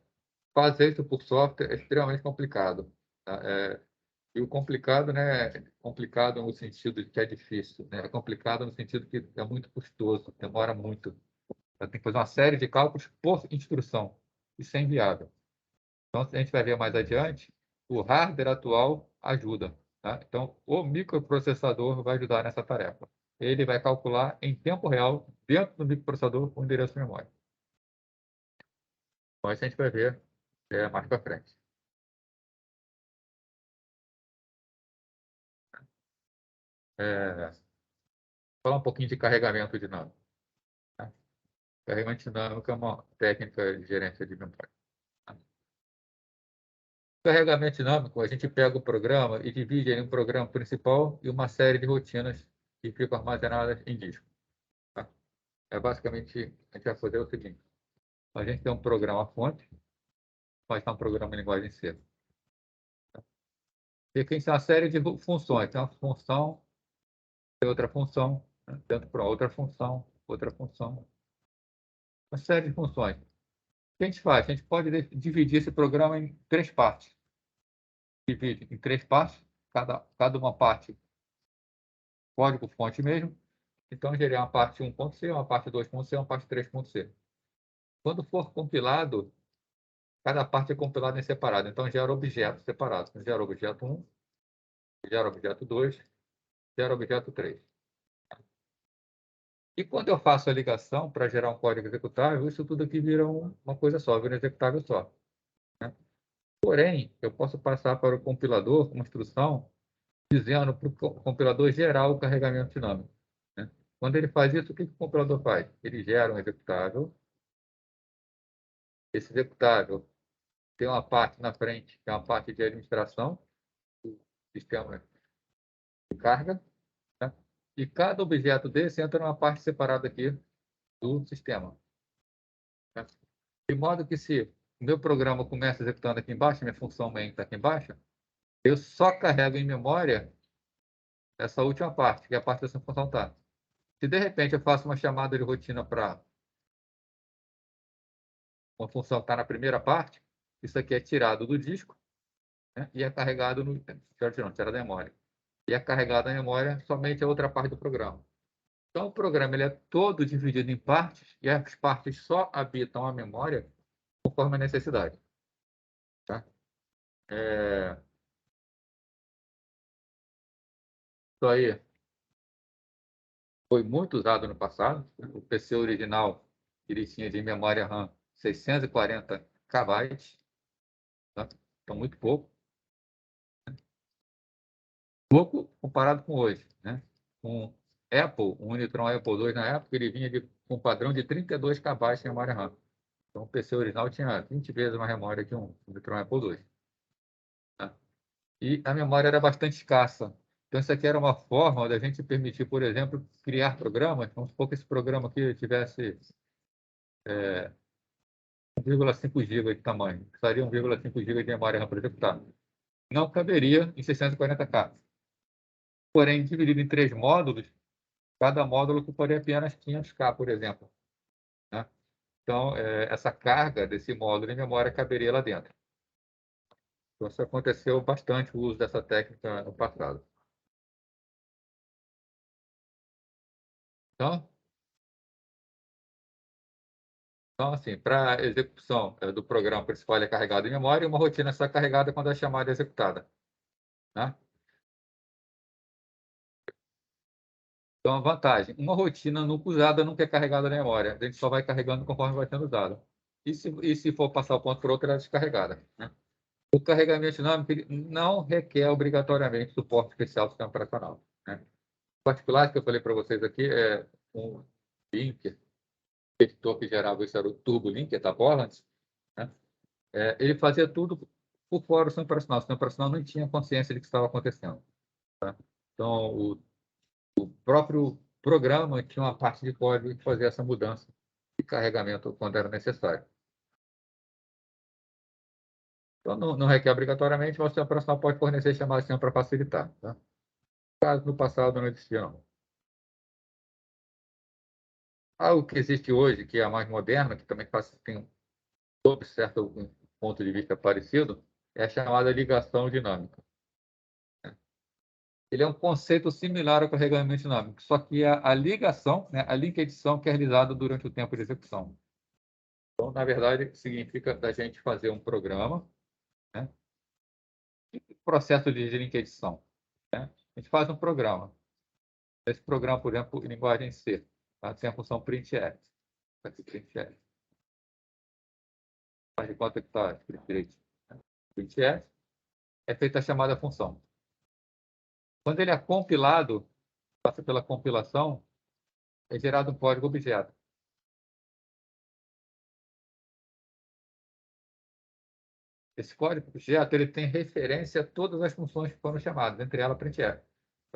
Fazer isso por software é extremamente complicado. Tá? E o complicado, né? Complicado no sentido de que é difícil. Né? É complicado no sentido que é muito custoso, demora muito. Tem que fazer uma série de cálculos por instrução. Isso é inviável. Então, se a gente vai ver mais adiante, o hardware atual ajuda. Tá? Então, o microprocessador vai ajudar nessa tarefa. Ele vai calcular em tempo real, dentro do microprocessador, o endereço de memória. Então, isso a gente vai ver mais para frente. Falar um pouquinho de carregamento dinâmico. Tá? Carregamento dinâmico é uma técnica de gerência de memória. Carregamento dinâmico, a gente pega o programa e divide em um programa principal e uma série de rotinas que ficam armazenadas em disco. Tá? basicamente, a gente vai fazer o seguinte. A gente tem um programa fonte, mas é um programa em linguagem C. E aqui a gente tem uma série de funções. Tem uma função, tem outra função, né? Dentro para outra função. Uma série de funções. O que a gente faz? A gente pode dividir esse programa em três partes. Divide em três partes, cada uma parte código-fonte mesmo. Então, gerar uma parte 1.c, uma parte 2.c, uma parte 3.c. Quando for compilado, cada parte é compilada em separado. Então, gera objetos separados. Então, gera objeto 1, gera objeto 2, gera objeto 3. E quando eu faço a ligação para gerar um código executável, isso tudo aqui vira uma coisa só, vira um executável só. Né? Porém, eu posso passar para o compilador uma instrução dizendo para o compilador gerar o carregamento dinâmico. Né? Quando ele faz isso, o que o compilador faz? Ele gera um executável. Esse executável tem uma parte na frente, que é uma parte de administração do sistema de carga. Né? E cada objeto desse entra numa parte separada aqui do sistema. Né? De modo que se o meu programa começa executando aqui embaixo, minha função main está aqui embaixo, eu só carrego em memória essa última parte, que é a parte dessa função está. Se de repente eu faço uma chamada de rotina para uma função que está na primeira parte, isso aqui é tirado do disco, né, e é carregado no. Tirado da memória. E é carregado na memória somente a outra parte do programa. Então, o programa ele é todo dividido em partes, e as partes só habitam a memória conforme a necessidade. Tá? Isso aí foi muito usado no passado. O PC original ele tinha de memória RAM 640 KB, tá? Então muito pouco. Pouco comparado com hoje. Né? Com Apple, o Unitron Apple II na época, ele vinha com um padrão de 32 KB de memória RAM. Então o PC original tinha 20 vezes mais memória que um Unitron Apple II. Tá? E a memória era bastante escassa. Então, isso aqui era uma forma da gente permitir, por exemplo, criar programas. Vamos supor que esse programa aqui tivesse 1,5 GB de tamanho. Precisaria 1,5 GB de memória RAM para executar. Não caberia em 640K. Porém, dividido em três módulos, cada módulo ocuparia apenas 500K, por exemplo. Né? Então, essa carga desse módulo em memória caberia lá dentro. Então, isso aconteceu bastante o uso dessa técnica no passado. Então, assim, para execução do programa principal, ele é carregado em memória e uma rotina só é carregada quando a chamada é executada. Né? Então, a vantagem, uma rotina nunca usada nunca é carregada na memória. A gente só vai carregando conforme vai sendo usada. E se for passar o ponto para outra, ela é descarregada. Né? O carregamento dinâmico não requer obrigatoriamente suporte especial do sistema operacional. Né? O particular que eu falei para vocês aqui é um linker, o editor que gerava isso era o Turbo Linker da Borland. Né? Ele fazia tudo por fora do sistema operacional. O sistema operacional não tinha consciência de que estava acontecendo. Tá? Então, o próprio programa tinha uma parte de código que fazia essa mudança de carregamento quando era necessário. Então, não requer obrigatoriamente, mas o sistema operacional pode fornecer chamadas de sistema para facilitar. Tá? Caso no passado não existia, não. Algo que existe hoje, que é a mais moderna, que também tem, sob certo ponto de vista parecido, é a chamada ligação dinâmica. Ele é um conceito similar ao carregamento dinâmico, só que a ligação, né, a link edição que é realizada durante o tempo de execução. Então, na verdade, significa da gente fazer um programa, né, processo de link edição. Né? A gente faz um programa. Esse programa, por exemplo, em linguagem C, tá? Tem a função printf. Aqui, printf. Faz de conta que está escrito direito. Printf é feita a chamada função. Quando ele é compilado, passa pela compilação, é gerado um código objeto. Esse código objeto ele tem referência a todas as funções que foram chamadas, entre elas printf.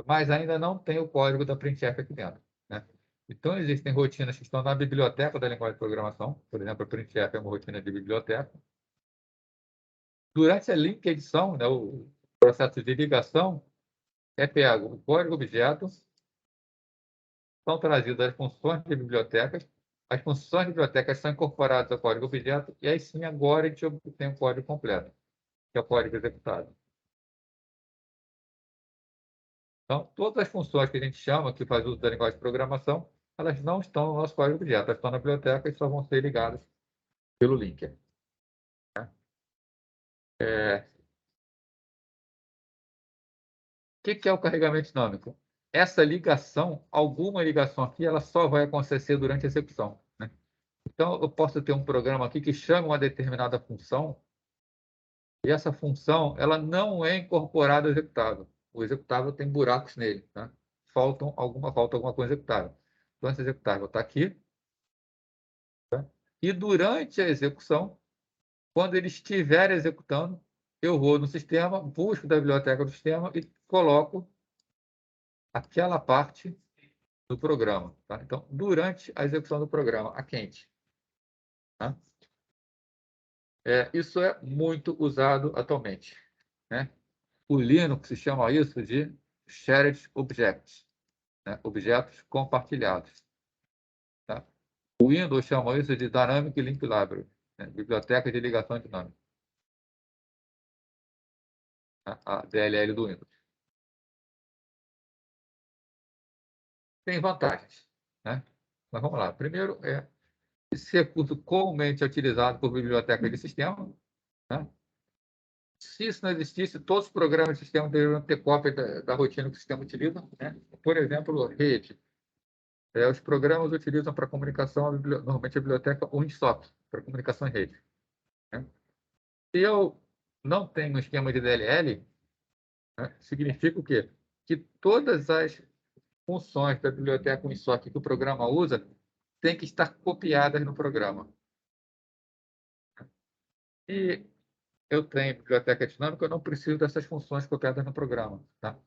Mas ainda não tem o código da printf aqui dentro. Né? Então, existem rotinas que estão na biblioteca da linguagem de programação. Por exemplo, a printf é uma rotina de biblioteca. Durante a link edição, né, o processo de ligação, é pego o código objeto, são trazidas as funções de bibliotecas, as funções de bibliotecas são incorporadas ao código objeto, e aí sim, agora a gente obtém o código completo, que é o código executado. Então, todas as funções que a gente chama, que faz uso da linguagem de programação, elas não estão no nosso código objeto, elas estão na biblioteca e só vão ser ligadas pelo linker. O que é o carregamento dinâmico? Essa ligação, alguma ligação aqui, ela só vai acontecer durante a execução, né? Então, eu posso ter um programa aqui que chama uma determinada função, e essa função ela não é incorporada ao executável. O executável tem buracos nele, né? Falta alguma coisa executável. Então, esse executável está aqui, tá? E durante a execução, quando ele estiver executando, eu vou no sistema, busco da biblioteca do sistema e coloco aquela parte do programa. Tá? Então, durante a execução do programa, a quente. Tá? Isso é muito usado atualmente, né? O Linux se chama isso de Shared Objects, né? Objetos compartilhados. Tá? O Windows chama isso de Dynamic Link Library, né? Biblioteca de ligação dinâmica. Tá? A DLL do Windows. Tem vantagens, né? Mas vamos lá. Primeiro, esse recurso comumente é utilizado por bibliotecas de sistema, né? Se isso não existisse, todos os programas do sistema deveriam ter cópia da rotina que o sistema utiliza, né? Por exemplo, rede. Os programas utilizam para comunicação, normalmente a biblioteca WinSock, para comunicação em rede, né? Se eu não tenho um esquema de DLL, né, significa o quê? Que todas as funções da biblioteca WinSock que o programa usa têm que estar copiadas no programa. E eu tenho biblioteca dinâmica, eu não preciso dessas funções copiadas no programa. Tá?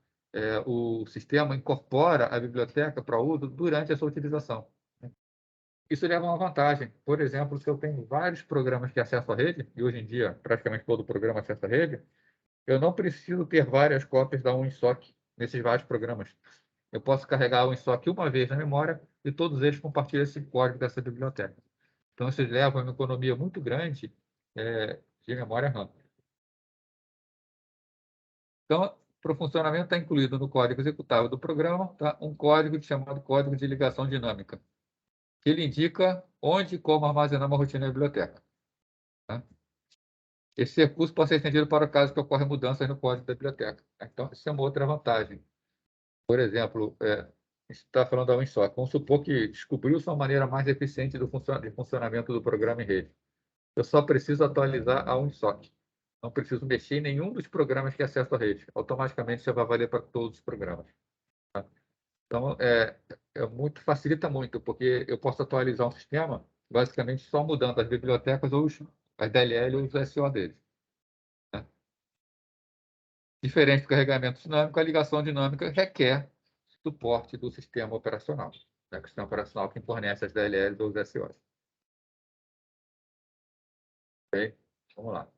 O sistema incorpora a biblioteca para uso durante a sua utilização. Isso leva a uma vantagem. Por exemplo, se eu tenho vários programas de acesso à rede, e hoje em dia praticamente todo programa acessa a rede, eu não preciso ter várias cópias da WinSock nesses vários programas. Eu posso carregar a WinSock uma vez na memória e todos eles compartilham esse código dessa biblioteca. Então, isso leva a uma economia muito grande de memória RAM. Então, para o funcionamento está incluído no código executável do programa, tá? Um código chamado código de ligação dinâmica, que ele indica onde e como armazenar uma rotina na biblioteca. Tá? Esse recurso pode ser estendido para o caso que ocorrem mudanças no código da biblioteca. Então, isso é uma outra vantagem. Por exemplo, a gente está falando da WinSock. Vamos supor que descobriu-se uma maneira mais eficiente de funcionamento do programa em rede. Eu só preciso atualizar a WinSock. Não preciso mexer em nenhum dos programas que acessam a rede. Automaticamente, isso vai valer para todos os programas. Tá? Então, facilita muito, porque eu posso atualizar um sistema basicamente só mudando as bibliotecas ou as DLL ou os SO deles. Né? Diferente do carregamento dinâmico, a ligação dinâmica requer suporte do sistema operacional. Né? O sistema operacional que fornece as DLLs ou os SOs. Ok? Vamos lá.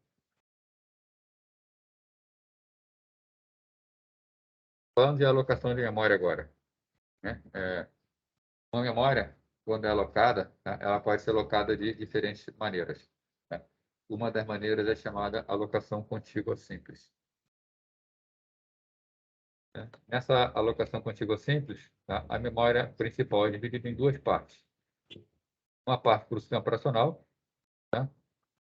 Falando de alocação de memória agora. Né? Uma memória, quando é alocada, tá? Ela pode ser alocada de diferentes maneiras. Né? Uma das maneiras é chamada alocação contígua simples. Né? Nessa alocação contígua simples, tá? A memória principal é dividida em duas partes. Uma parte para o sistema operacional, tá?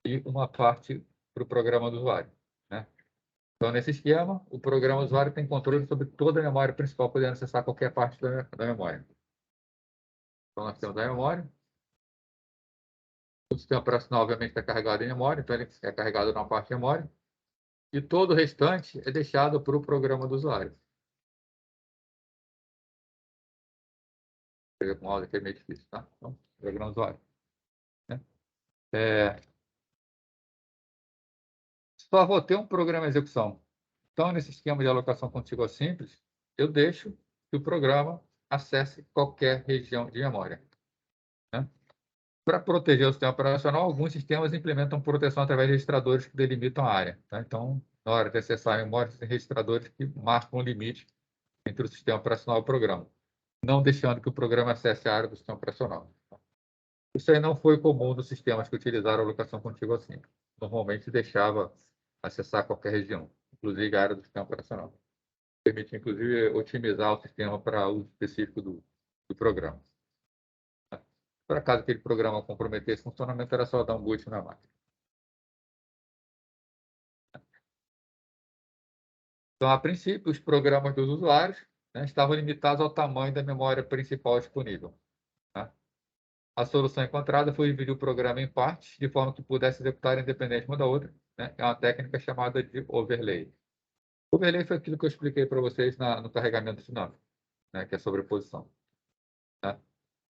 E uma parte para o programa do usuário. Né? Então, nesse esquema, o programa do usuário tem controle sobre toda a memória principal, podendo acessar qualquer parte da memória. Então, nós temos a memória. O sistema operacional, obviamente, está carregado em memória, então ele é carregado na parte de memória. E todo o restante é deixado para o programa do usuário. Pega com mouse aqui é meio difícil, tá? Então, programa do usuário. Né? Só vou ter um programa em execução. Então, nesse esquema de alocação contígua simples, eu deixo que o programa acesse qualquer região de memória, né? Para proteger o sistema operacional, alguns sistemas implementam proteção através de registradores que delimitam a área, tá? Então, na hora de acessar a memória, tem registradores que marcam o limite entre o sistema operacional e o programa, não deixando que o programa acesse a área do sistema operacional. Isso aí não foi comum nos sistemas que utilizaram a alocação contínua assim. Normalmente deixava acessar qualquer região, inclusive a área do sistema operacional. Permite, inclusive, otimizar o sistema para uso específico do programa. Por acaso aquele programa comprometesse o funcionamento, era só dar um boot na máquina. Então, a princípio, os programas dos usuários, né, estavam limitados ao tamanho da memória principal disponível, né? A solução encontrada foi dividir o programa em partes, de forma que pudesse executar independente uma da outra, né? É uma técnica chamada de overlay. Overlay foi aquilo que eu expliquei para vocês no carregamento dinâmico, né, que é sobreposição, né?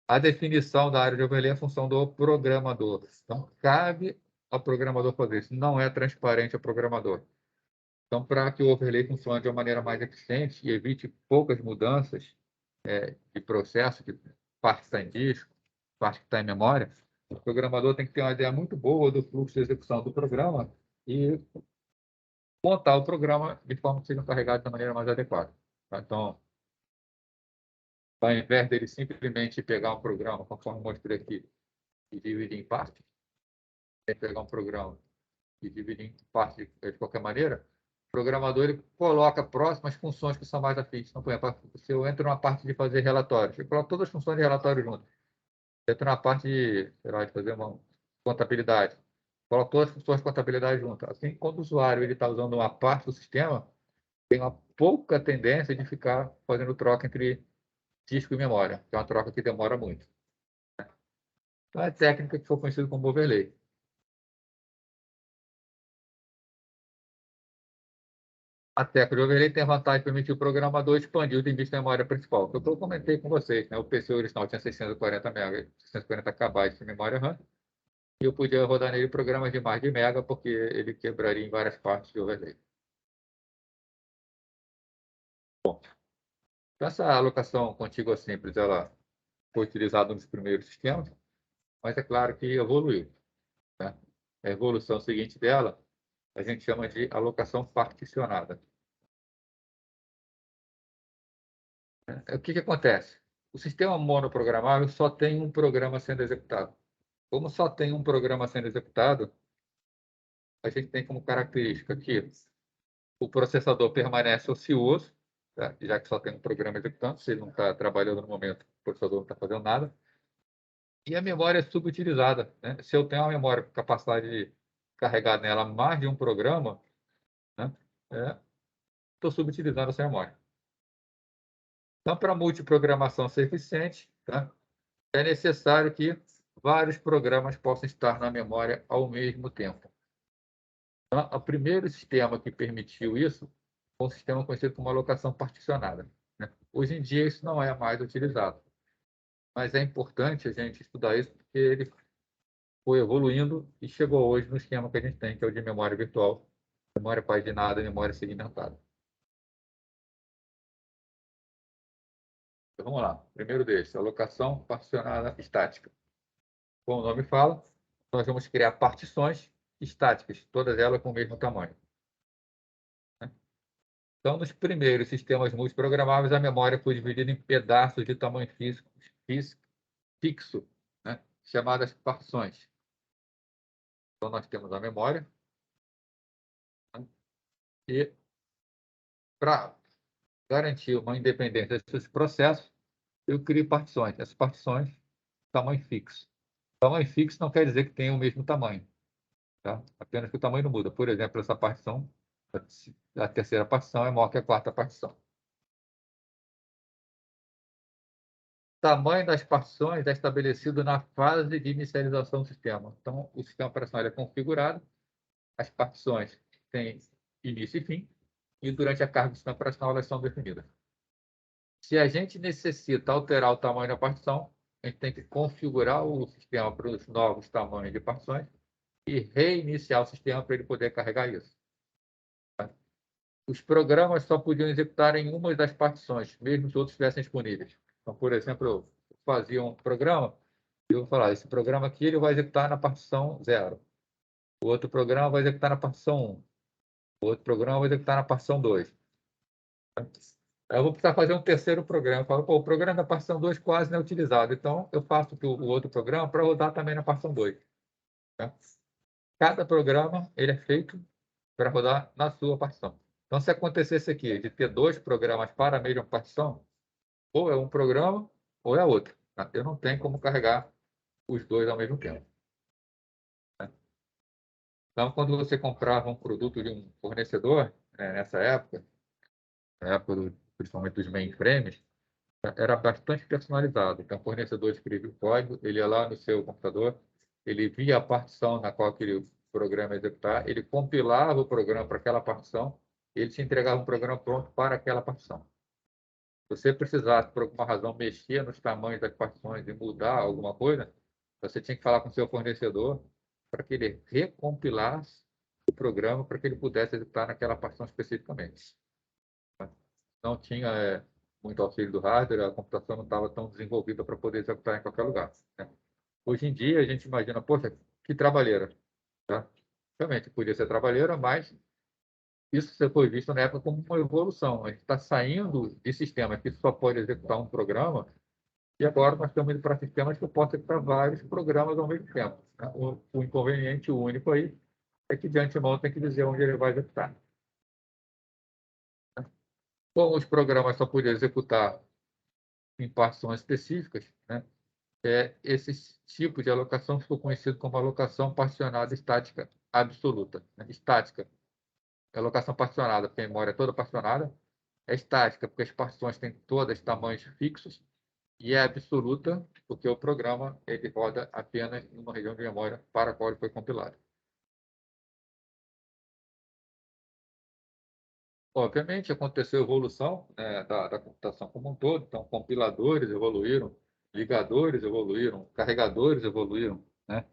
A definição da área de overlay é a função do programador. Então, cabe ao programador fazer isso. Não é transparente ao programador. Então, para que o overlay funcione de uma maneira mais eficiente e evite poucas mudanças de processo, que parte está em disco, parte que está em memória, o programador tem que ter uma ideia muito boa do fluxo de execução do programa e montar o programa de forma que seja carregado da maneira mais adequada, tá? Então, ao invés dele simplesmente pegar um programa, conforme eu mostrei aqui, e dividir em partes, pegar um programa e dividir em partes de qualquer maneira, o programador ele coloca próximas funções que são mais afins. Então, por exemplo, se eu entro numa parte de fazer relatórios, eu coloco todas as funções de relatório junto. Eu entro na parte de, sei lá, de fazer uma contabilidade, coloco todas as funções de contabilidade junto. Assim, quando o usuário está usando uma parte do sistema, tem uma pouca tendência de ficar fazendo troca entre disco e memória, que é uma troca que demora muito. Então, é a técnica que foi conhecida como overlay. A técnica de overlay tem a vantagem de permitir o programador expandir o limite da memória principal. Que eu comentei com vocês, né? O PC original tinha 640 MB, 640 KB de memória RAM, e eu podia rodar nele programas de mais de mega, porque ele quebraria em várias partes de overlay. Bom, essa alocação contígua simples, ela foi utilizada nos primeiros sistemas, mas é claro que evoluiu, né? A evolução seguinte dela, a gente chama de alocação particionada. O que acontece? O sistema monoprogramável só tem um programa sendo executado. Como só tem um programa sendo executado, a gente tem como característica que o processador permanece ocioso, tá? Já que só tem um programa executando, se ele não está trabalhando no momento, o processador não está fazendo nada. E a memória é subutilizada, né? Se eu tenho uma memória com capacidade de carregar nela mais de um programa, né? Estou subutilizando essa memória. Então, para a multiprogramação ser eficiente, tá? É necessário que vários programas possam estar na memória ao mesmo tempo. Então, o primeiro sistema que permitiu isso foi um sistema conhecido como alocação particionada, né? Hoje em dia, isso não é mais utilizado, mas é importante a gente estudar isso porque ele foi evoluindo e chegou hoje no esquema que a gente tem, que é o de memória virtual, memória paginada, memória segmentada. Então, vamos lá. Primeiro deles, alocação particionada estática. Como o nome fala, nós vamos criar partições estáticas, todas elas com o mesmo tamanho. Então, nos primeiros sistemas multiprogramáveis, a memória foi dividida em pedaços de tamanho fixo, né? Chamadas partições. Então, nós temos a memória, né? E para garantir uma independência desses processos, eu crio partições. Essas partições, tamanho fixo. Tamanho fixo não quer dizer que tenha o mesmo tamanho, tá? Apenas que o tamanho não muda. Por exemplo, essa partição, a terceira partição é maior que a quarta partição. O tamanho das partições é estabelecido na fase de inicialização do sistema. Então, o sistema operacional é configurado, as partições têm início e fim, e durante a carga do sistema operacional elas são definidas. Se a gente necessita alterar o tamanho da partição, a gente tem que configurar o sistema para os novos tamanhos de partições e reiniciar o sistema para ele poder carregar isso. Os programas só podiam executar em uma das partições, mesmo se outros estivessem disponíveis. Então, por exemplo, eu fazia um programa, e eu vou falar, esse programa aqui ele vai executar na partição 0. O outro programa vai executar na partição 1. O outro programa vai executar na partição 2. Aí eu vou precisar fazer um terceiro programa. Eu falo, pô, o programa da partição 2 quase não é utilizado. Então, eu faço o outro programa para rodar também na partição 2. Tá? Cada programa ele é feito para rodar na sua partição. Então, se acontecesse aqui de ter 2 programas para a mesma partição, ou é um programa ou é outro. Tá? Eu não tenho como carregar os dois ao mesmo tempo. Tá? Então, quando você comprava um produto de um fornecedor, né, nessa época, na época principalmente dos mainframes, era bastante personalizado. Então, o fornecedor escrevia o código, ele ia lá no seu computador, ele via a partição na qual aquele programa ia executar, ele compilava o programa para aquela partição, e ele te entregava um programa pronto para aquela partição. Se você precisasse, por alguma razão, mexer nos tamanhos das partições e mudar alguma coisa, você tinha que falar com o seu fornecedor para que ele recompilasse o programa para que ele pudesse executar naquela partição especificamente. Não tinha muito auxílio do hardware, a computação não estava tão desenvolvida para poder executar em qualquer lugar. Né? Hoje em dia, a gente imagina, poxa, que trabalheira. Tá? Realmente, podia ser trabalheira, mas isso foi visto na época como uma evolução. A gente está saindo de sistemas que só pode executar um programa e agora nós estamos indo para sistemas que possam executar vários programas ao mesmo tempo. Né? O inconveniente único aí é que de antemão tem que dizer onde ele vai executar. Como os programas só podiam executar em partições específicas, né? Esse tipo de alocação ficou conhecido como alocação particionada estática absoluta. Né? Estática é alocação particionada, porque a memória é toda particionada. É estática, porque as partições têm todas tamanhos fixos. E é absoluta, porque o programa ele roda apenas numa região de memória para a qual ele foi compilado. Obviamente, aconteceu evolução, né, da computação como um todo. Então, compiladores evoluíram, ligadores evoluíram, carregadores evoluíram, né?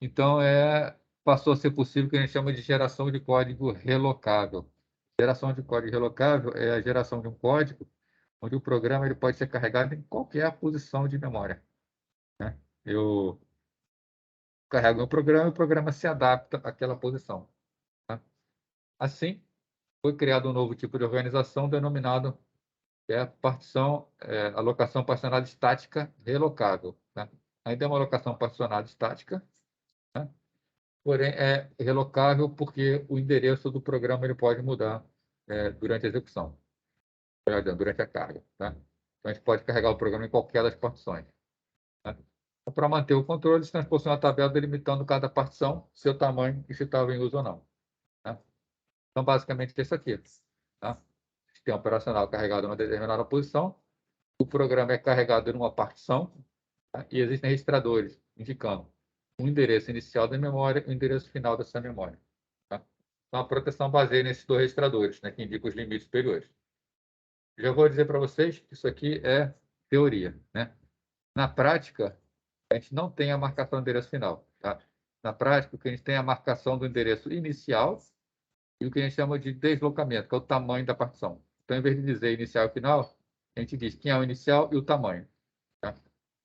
Então, passou a ser possível o que a gente chama de geração de código relocável. Geração de código relocável é a geração de um código onde o programa ele pode ser carregado em qualquer posição de memória. Né? Eu carrego o programa e o programa se adapta àquela posição. Tá? Assim, foi criado um novo tipo de organização denominado alocação particionada estática relocável. Tá? Ainda é uma alocação particionada estática, né? Porém é relocável porque o endereço do programa ele pode mudar durante a execução, durante a carga. Tá? Então, a gente pode carregar o programa em qualquer das partições. Tá? Então, para manter o controle, se transpôs uma tabela delimitando cada partição, seu tamanho e se estava em uso ou não. Tá? Então, basicamente, é isso aqui. Tá? Sistema operacional carregado em uma determinada posição, o programa é carregado em uma partição, tá? E existem registradores indicando o endereço inicial da memória e o endereço final dessa memória. Tá? Então, a proteção baseia nesses dois registradores, né, que indicam os limites superiores. Já vou dizer para vocês que isso aqui é teoria. Né? Na prática, a gente não tem a marcação do endereço final. Tá? Na prática, o que a gente tem é a marcação do endereço inicial e o que a gente chama de deslocamento, que é o tamanho da partição. Então, em vez de dizer inicial e final, a gente diz quem é o inicial e o tamanho. Tá?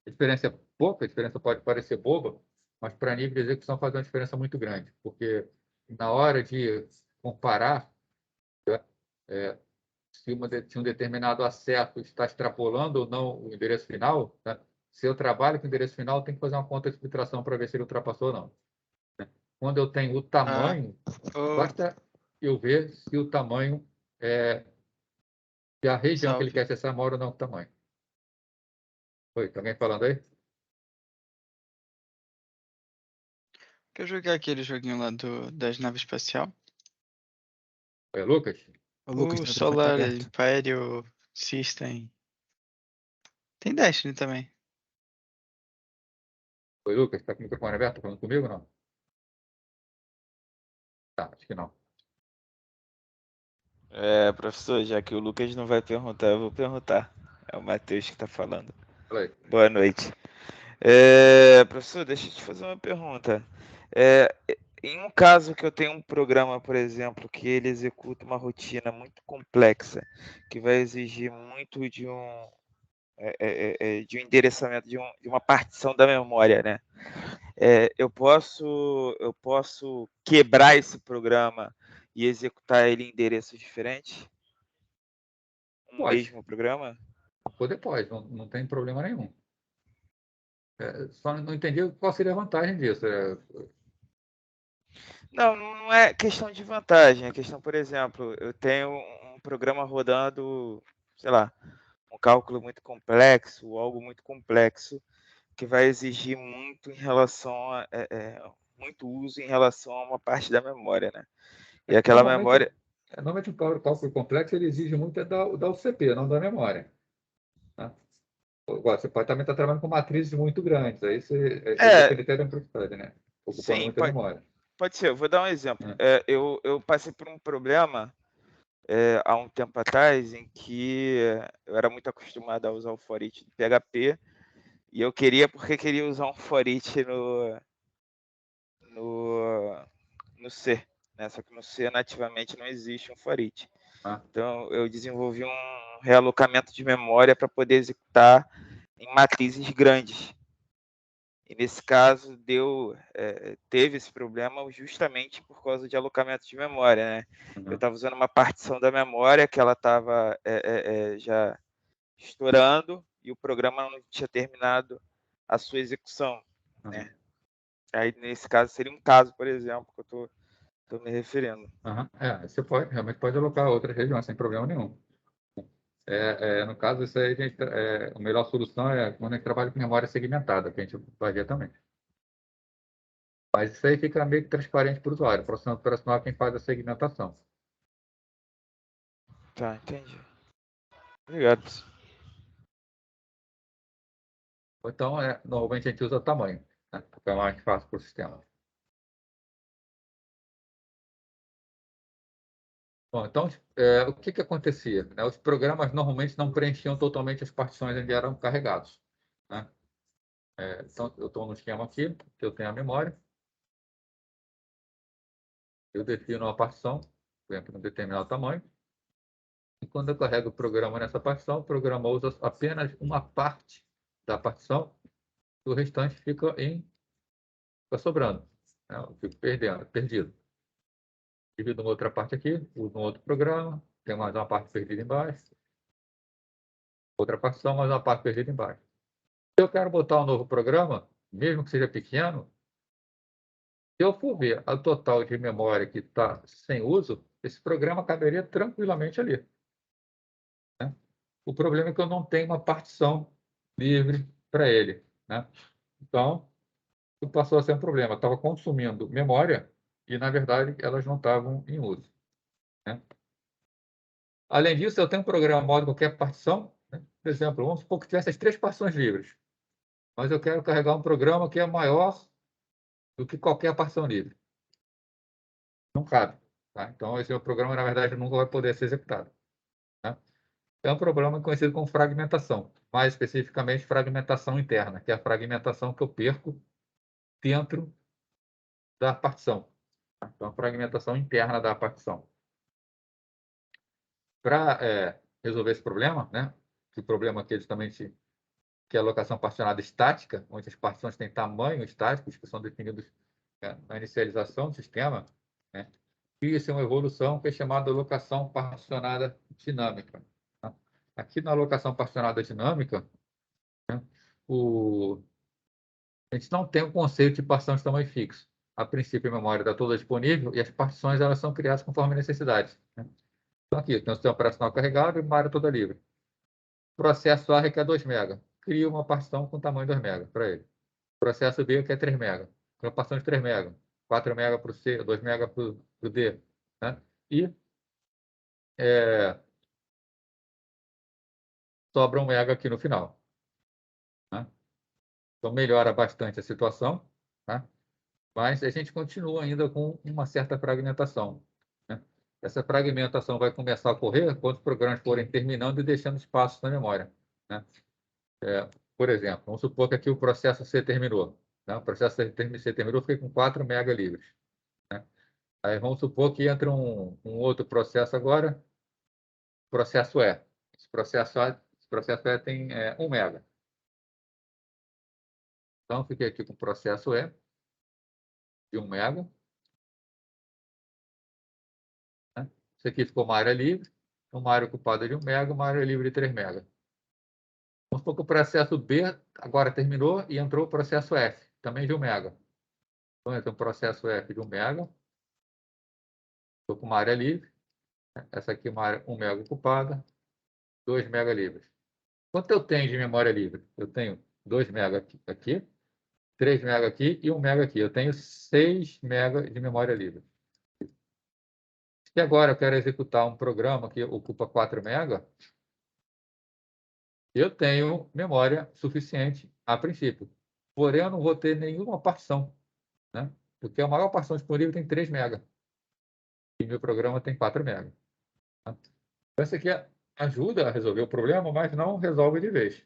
A diferença é pouca, a diferença pode parecer boba, mas para nível de execução faz uma diferença muito grande, porque na hora de comparar, se um determinado acerto está extrapolando ou não o endereço final, tá? Se eu trabalho com o endereço final, tem que fazer uma conta de filtração para ver se ele ultrapassou ou não. Quando eu tenho o tamanho, basta eu ver se o tamanho se a região que ele quer acessar mora ou não com o tamanho. Oi, tem alguém falando aí? Quer jogar aquele joguinho lá das naves espacial? Oi, Lucas? O Lucas, O o microfone tá Solar aberto. Imperial System. Tem Destiny também. Oi, Lucas, está com o microfone aberto? Tá falando comigo ou não? Tá, acho que não. Professor, já que o Lucas não vai perguntar, eu vou perguntar. É o Matheus que está falando. Fala aí. Boa noite. Professor, deixa eu te fazer uma pergunta. Em um caso que eu tenho um programa, por exemplo, que ele executa uma rotina muito complexa, que vai exigir muito de de um endereçamento de uma partição da memória, né? Eu posso quebrar esse programa e executar ele em endereços diferentes? Um Pode. mesmo programa? Poder pode, não tem problema nenhum. Só não entendi qual seria a vantagem disso. Não é questão de vantagem, é questão, por exemplo, eu tenho um programa rodando, sei lá, um cálculo muito complexo, ou algo muito complexo, que vai exigir muito em relação muito uso em relação a uma parte da memória, né? E aquela Normalmente, memória. normalmente o cálculo complexo ele exige muito da UCP, não da memória. Tá? Agora, você pode também estar trabalhando com matrizes muito grandes, aí você É, depende até da amplitude, né? Ocupando sim, muita memória. pode ser. Eu vou dar um exemplo. Né? Eu passei por um problema há um tempo atrás em que eu era muito acostumado a usar o for each do PHP e eu queria usar um for each no C, né? Só que no C nativamente não existe um for each. Ah, Então eu desenvolvi um realocamento de memória para poder executar em matrizes grandes. E nesse caso teve esse problema justamente por causa de alocamento de memória, né? Eu uhum, estava usando uma partição da memória que ela estava já estourando e o programa não tinha terminado a sua execução, uhum, né? Aí nesse caso seria um caso, por exemplo, que eu estou me referindo. uhum. Você realmente pode alocar outras regiões sem problema nenhum. No caso, isso aí, a melhor solução é quando a gente trabalha com memória segmentada, que a gente vai ver também. Mas isso aí fica meio que transparente para o usuário. O processamento operacional é quem faz a segmentação. Tá, entendi. Obrigado. Ou então, normalmente a gente usa tamanho, né? Porque é mais fácil para o sistema. Bom, então, o que acontecia? Né? Os programas normalmente não preenchiam totalmente as partições onde eram carregados. Né? Então, eu estou no esquema aqui, que eu tenho a memória. Eu defino uma partição, por exemplo, de um determinado tamanho. E quando eu carrego o programa nessa partição, o programa usa apenas uma parte da partição, e o restante fica sobrando. Né? Eu fico perdido. Divido uma outra parte aqui, uso um outro programa, tem mais uma parte perdida embaixo, outra partição, mais uma parte perdida embaixo. Se eu quero botar um novo programa, mesmo que seja pequeno, se eu for ver a total de memória que está sem uso, esse programa caberia tranquilamente ali. Né? O problema é que eu não tenho uma partição livre para ele. Né? Então, isso passou a ser um problema. Eu estava consumindo memória e, na verdade, elas não estavam em uso. Né? Além disso, eu tenho um programa modo qualquer partição. Né? Por exemplo, vamos supor que tivesse as 3 partições livres, mas eu quero carregar um programa que é maior do que qualquer partição livre. Não cabe. Tá? Então, esse programa, na verdade, nunca vai poder ser executado. Né? É um problema conhecido como fragmentação, mais especificamente fragmentação interna, que é a fragmentação que eu perco dentro da partição. Tá? Então, a fragmentação interna da partição. Para resolver esse problema, né? O problema aqui é justamente que é a alocação particionada estática, onde as partições têm tamanho estáticos que são definidos na inicialização do sistema, né? Isso é uma evolução que é chamada alocação particionada dinâmica. Tá? Aqui na alocação particionada dinâmica, né, a gente não tem o conceito de partição de tamanho fixo. A princípio, a memória está toda disponível e as partições elas são criadas conforme a necessidade. Né? Então, aqui, tem o sistema operacional carregado e uma área toda livre. O processo A requer 2 MB. Cria uma partição com tamanho 2 MB para ele. O processo B requer 3 MB. Uma partição de 3 MB. 4 MB para o C, 2 MB para o D. Né? E sobra 1 MB aqui no final. Né? Então, melhora bastante a situação. Tá? Mas a gente continua ainda com uma certa fragmentação. Né? Essa fragmentação vai começar a ocorrer quando os programas forem terminando e deixando espaços na memória. Né? Por exemplo, vamos supor que aqui o processo C terminou. Né? O processo C terminou, fiquei com 4 MB livres. Né? Aí vamos supor que entra um outro processo agora, processo E. Esse processo processo E tem 1 mega. Então, fiquei aqui com o processo E de 1 mega. Né? Isso aqui ficou uma área livre, uma área ocupada de 1 mega, uma área livre de 3 mega. Vamos supor que o processo B agora terminou e entrou o processo F, também de 1 mega. Então, entra um processo F de 1 mega. Estou com uma área livre. Essa aqui é uma área 1 mega ocupada, 2 mega livres. Quanto eu tenho de memória livre? Eu tenho 2 mega aqui, 3 mega aqui e 1 mega aqui. Eu tenho 6 mega de memória livre. Se agora eu quero executar um programa que ocupa 4 mega, eu tenho memória suficiente a princípio. Porém, eu não vou ter nenhuma partição, né? Porque a maior partição disponível tem 3 mega. E meu programa tem 4 mega. Tá? Então, isso aqui ajuda a resolver o problema, mas não resolve de vez.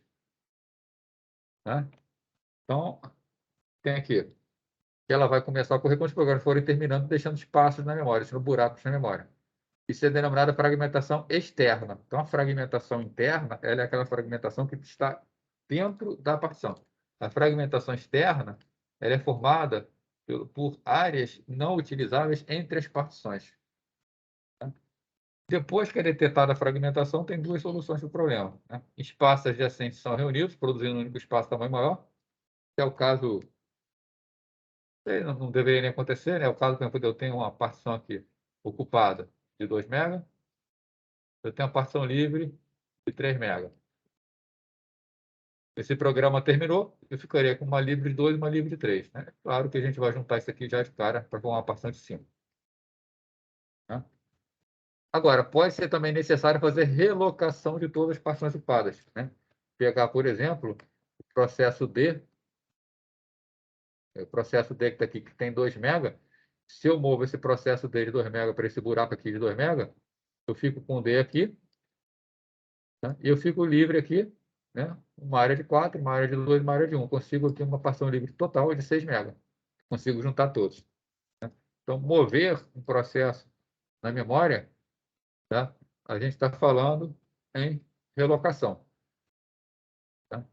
Tá? Então, tem aqui que ela vai começar a correr quando os programas forem terminando, deixando espaços na memória, deixando buracos na memória. Isso é denominada fragmentação externa. Então, a fragmentação interna, ela é aquela fragmentação que está dentro da partição. A fragmentação externa, ela é formada por áreas não utilizáveis entre as partições. Depois que é detectada a fragmentação, tem duas soluções para o problema. Né? Espaços adjacentes são reunidos, produzindo um único espaço de tamanho maior, que é o caso... Não deveria nem acontecer, né? É o caso, por exemplo, eu tenho uma partição aqui ocupada de 2 mega, eu tenho uma partição livre de 3 mega. Esse programa terminou, eu ficaria com uma livre de 2 e uma livre de 3. Né? Claro que a gente vai juntar isso aqui já de cara para formar uma partição de 5. Né? Agora, pode ser também necessário fazer relocação de todas as partições ocupadas. Né? Pegar, por exemplo, o processo D, que está aqui, que tem 2 mega. Se eu movo esse processo D de 2 mega para esse buraco aqui de 2 mega, eu fico com o D aqui, né? E eu fico livre aqui, né? Uma área de 4, uma área de 2, uma área de 1. Consigo aqui uma partição livre total de 6 mega. Consigo juntar todos. Né? Então, mover um processo na memória, tá? A gente está falando em relocação. Tá?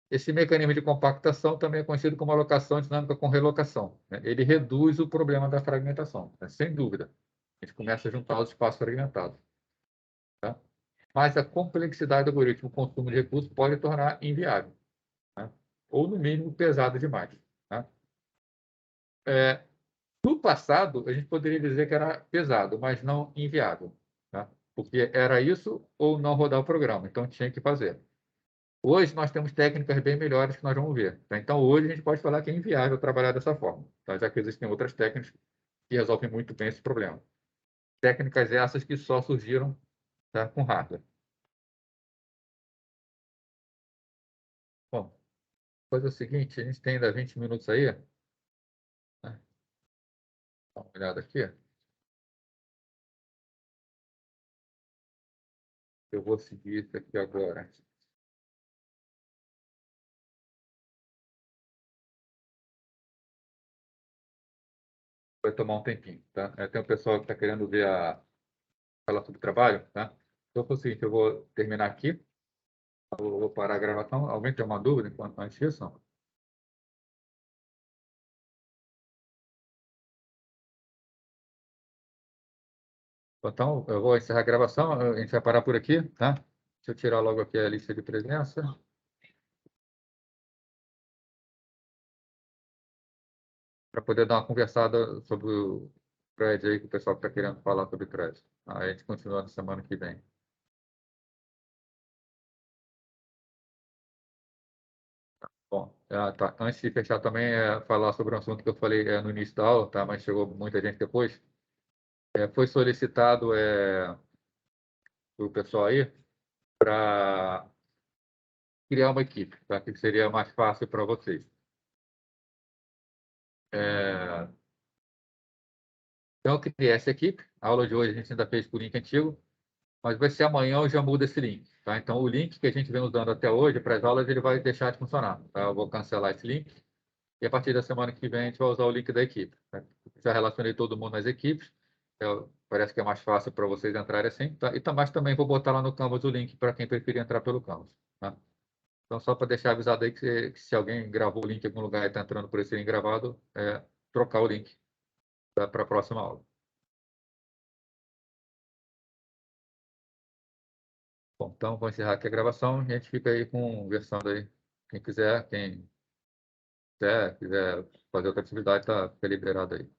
Esse mecanismo de compactação também é conhecido como alocação dinâmica com relocação. Né? Ele reduz o problema da fragmentação, né? Sem dúvida. A gente começa a juntar os espaços fragmentados. Tá? Mas a complexidade do algoritmo, o consumo de recursos, pode tornar inviável. Né? Ou, no mínimo, pesado demais. Tá? No passado, a gente poderia dizer que era pesado, mas não inviável. Tá? Porque era isso ou não rodar o programa. Então, tinha que fazer. Hoje, nós temos técnicas bem melhores que nós vamos ver. Tá? Então, hoje, a gente pode falar que é inviável trabalhar dessa forma, tá? Já que existem outras técnicas que resolvem muito bem esse problema. Técnicas essas que só surgiram, tá, com hardware. Bom, coisa é o seguinte, a gente tem ainda 20 minutos aí. Né? Dá uma olhada aqui. Eu vou seguir isso aqui agora. Vai tomar um tempinho, tá? Tem um pessoal que está querendo ver falar sobre o trabalho, tá? Então, foi o seguinte, eu vou terminar aqui. Vou parar a gravação. Alguém tem uma dúvida enquanto antes disso? Então, eu vou encerrar a gravação. A gente vai parar por aqui, tá? Deixa eu tirar logo aqui a lista de presença. Para poder dar uma conversada sobre o thread aí, que o pessoal está querendo falar sobre o thread. Aí a gente continua na semana que vem. Bom, tá. Antes de fechar também, falar sobre um assunto que eu falei no início da aula, tá? Mas chegou muita gente depois. Foi solicitado o pessoal aí para criar uma equipe, tá? Que seria mais fácil para vocês. Então, eu criei essa equipe. A aula de hoje a gente ainda fez por link antigo, mas vai ser amanhã eu já mudo esse link. Tá? Então, o link que a gente vem usando até hoje para as aulas, ele vai deixar de funcionar. Tá? Eu vou cancelar esse link e a partir da semana que vem a gente vai usar o link da equipe. Tá? Já relacionei todo mundo nas equipes parece que é mais fácil para vocês entrarem assim. Tá? Mas também vou botar lá no Canvas o link para quem preferir entrar pelo Canvas. Tá? Então, só para deixar avisado aí que se alguém gravou o link em algum lugar e está entrando por esse link gravado, trocar o link para a próxima aula. Bom, então, vou encerrar aqui a gravação. A gente fica aí conversando aí. Quem quiser fazer outra atividade, está liberado aí.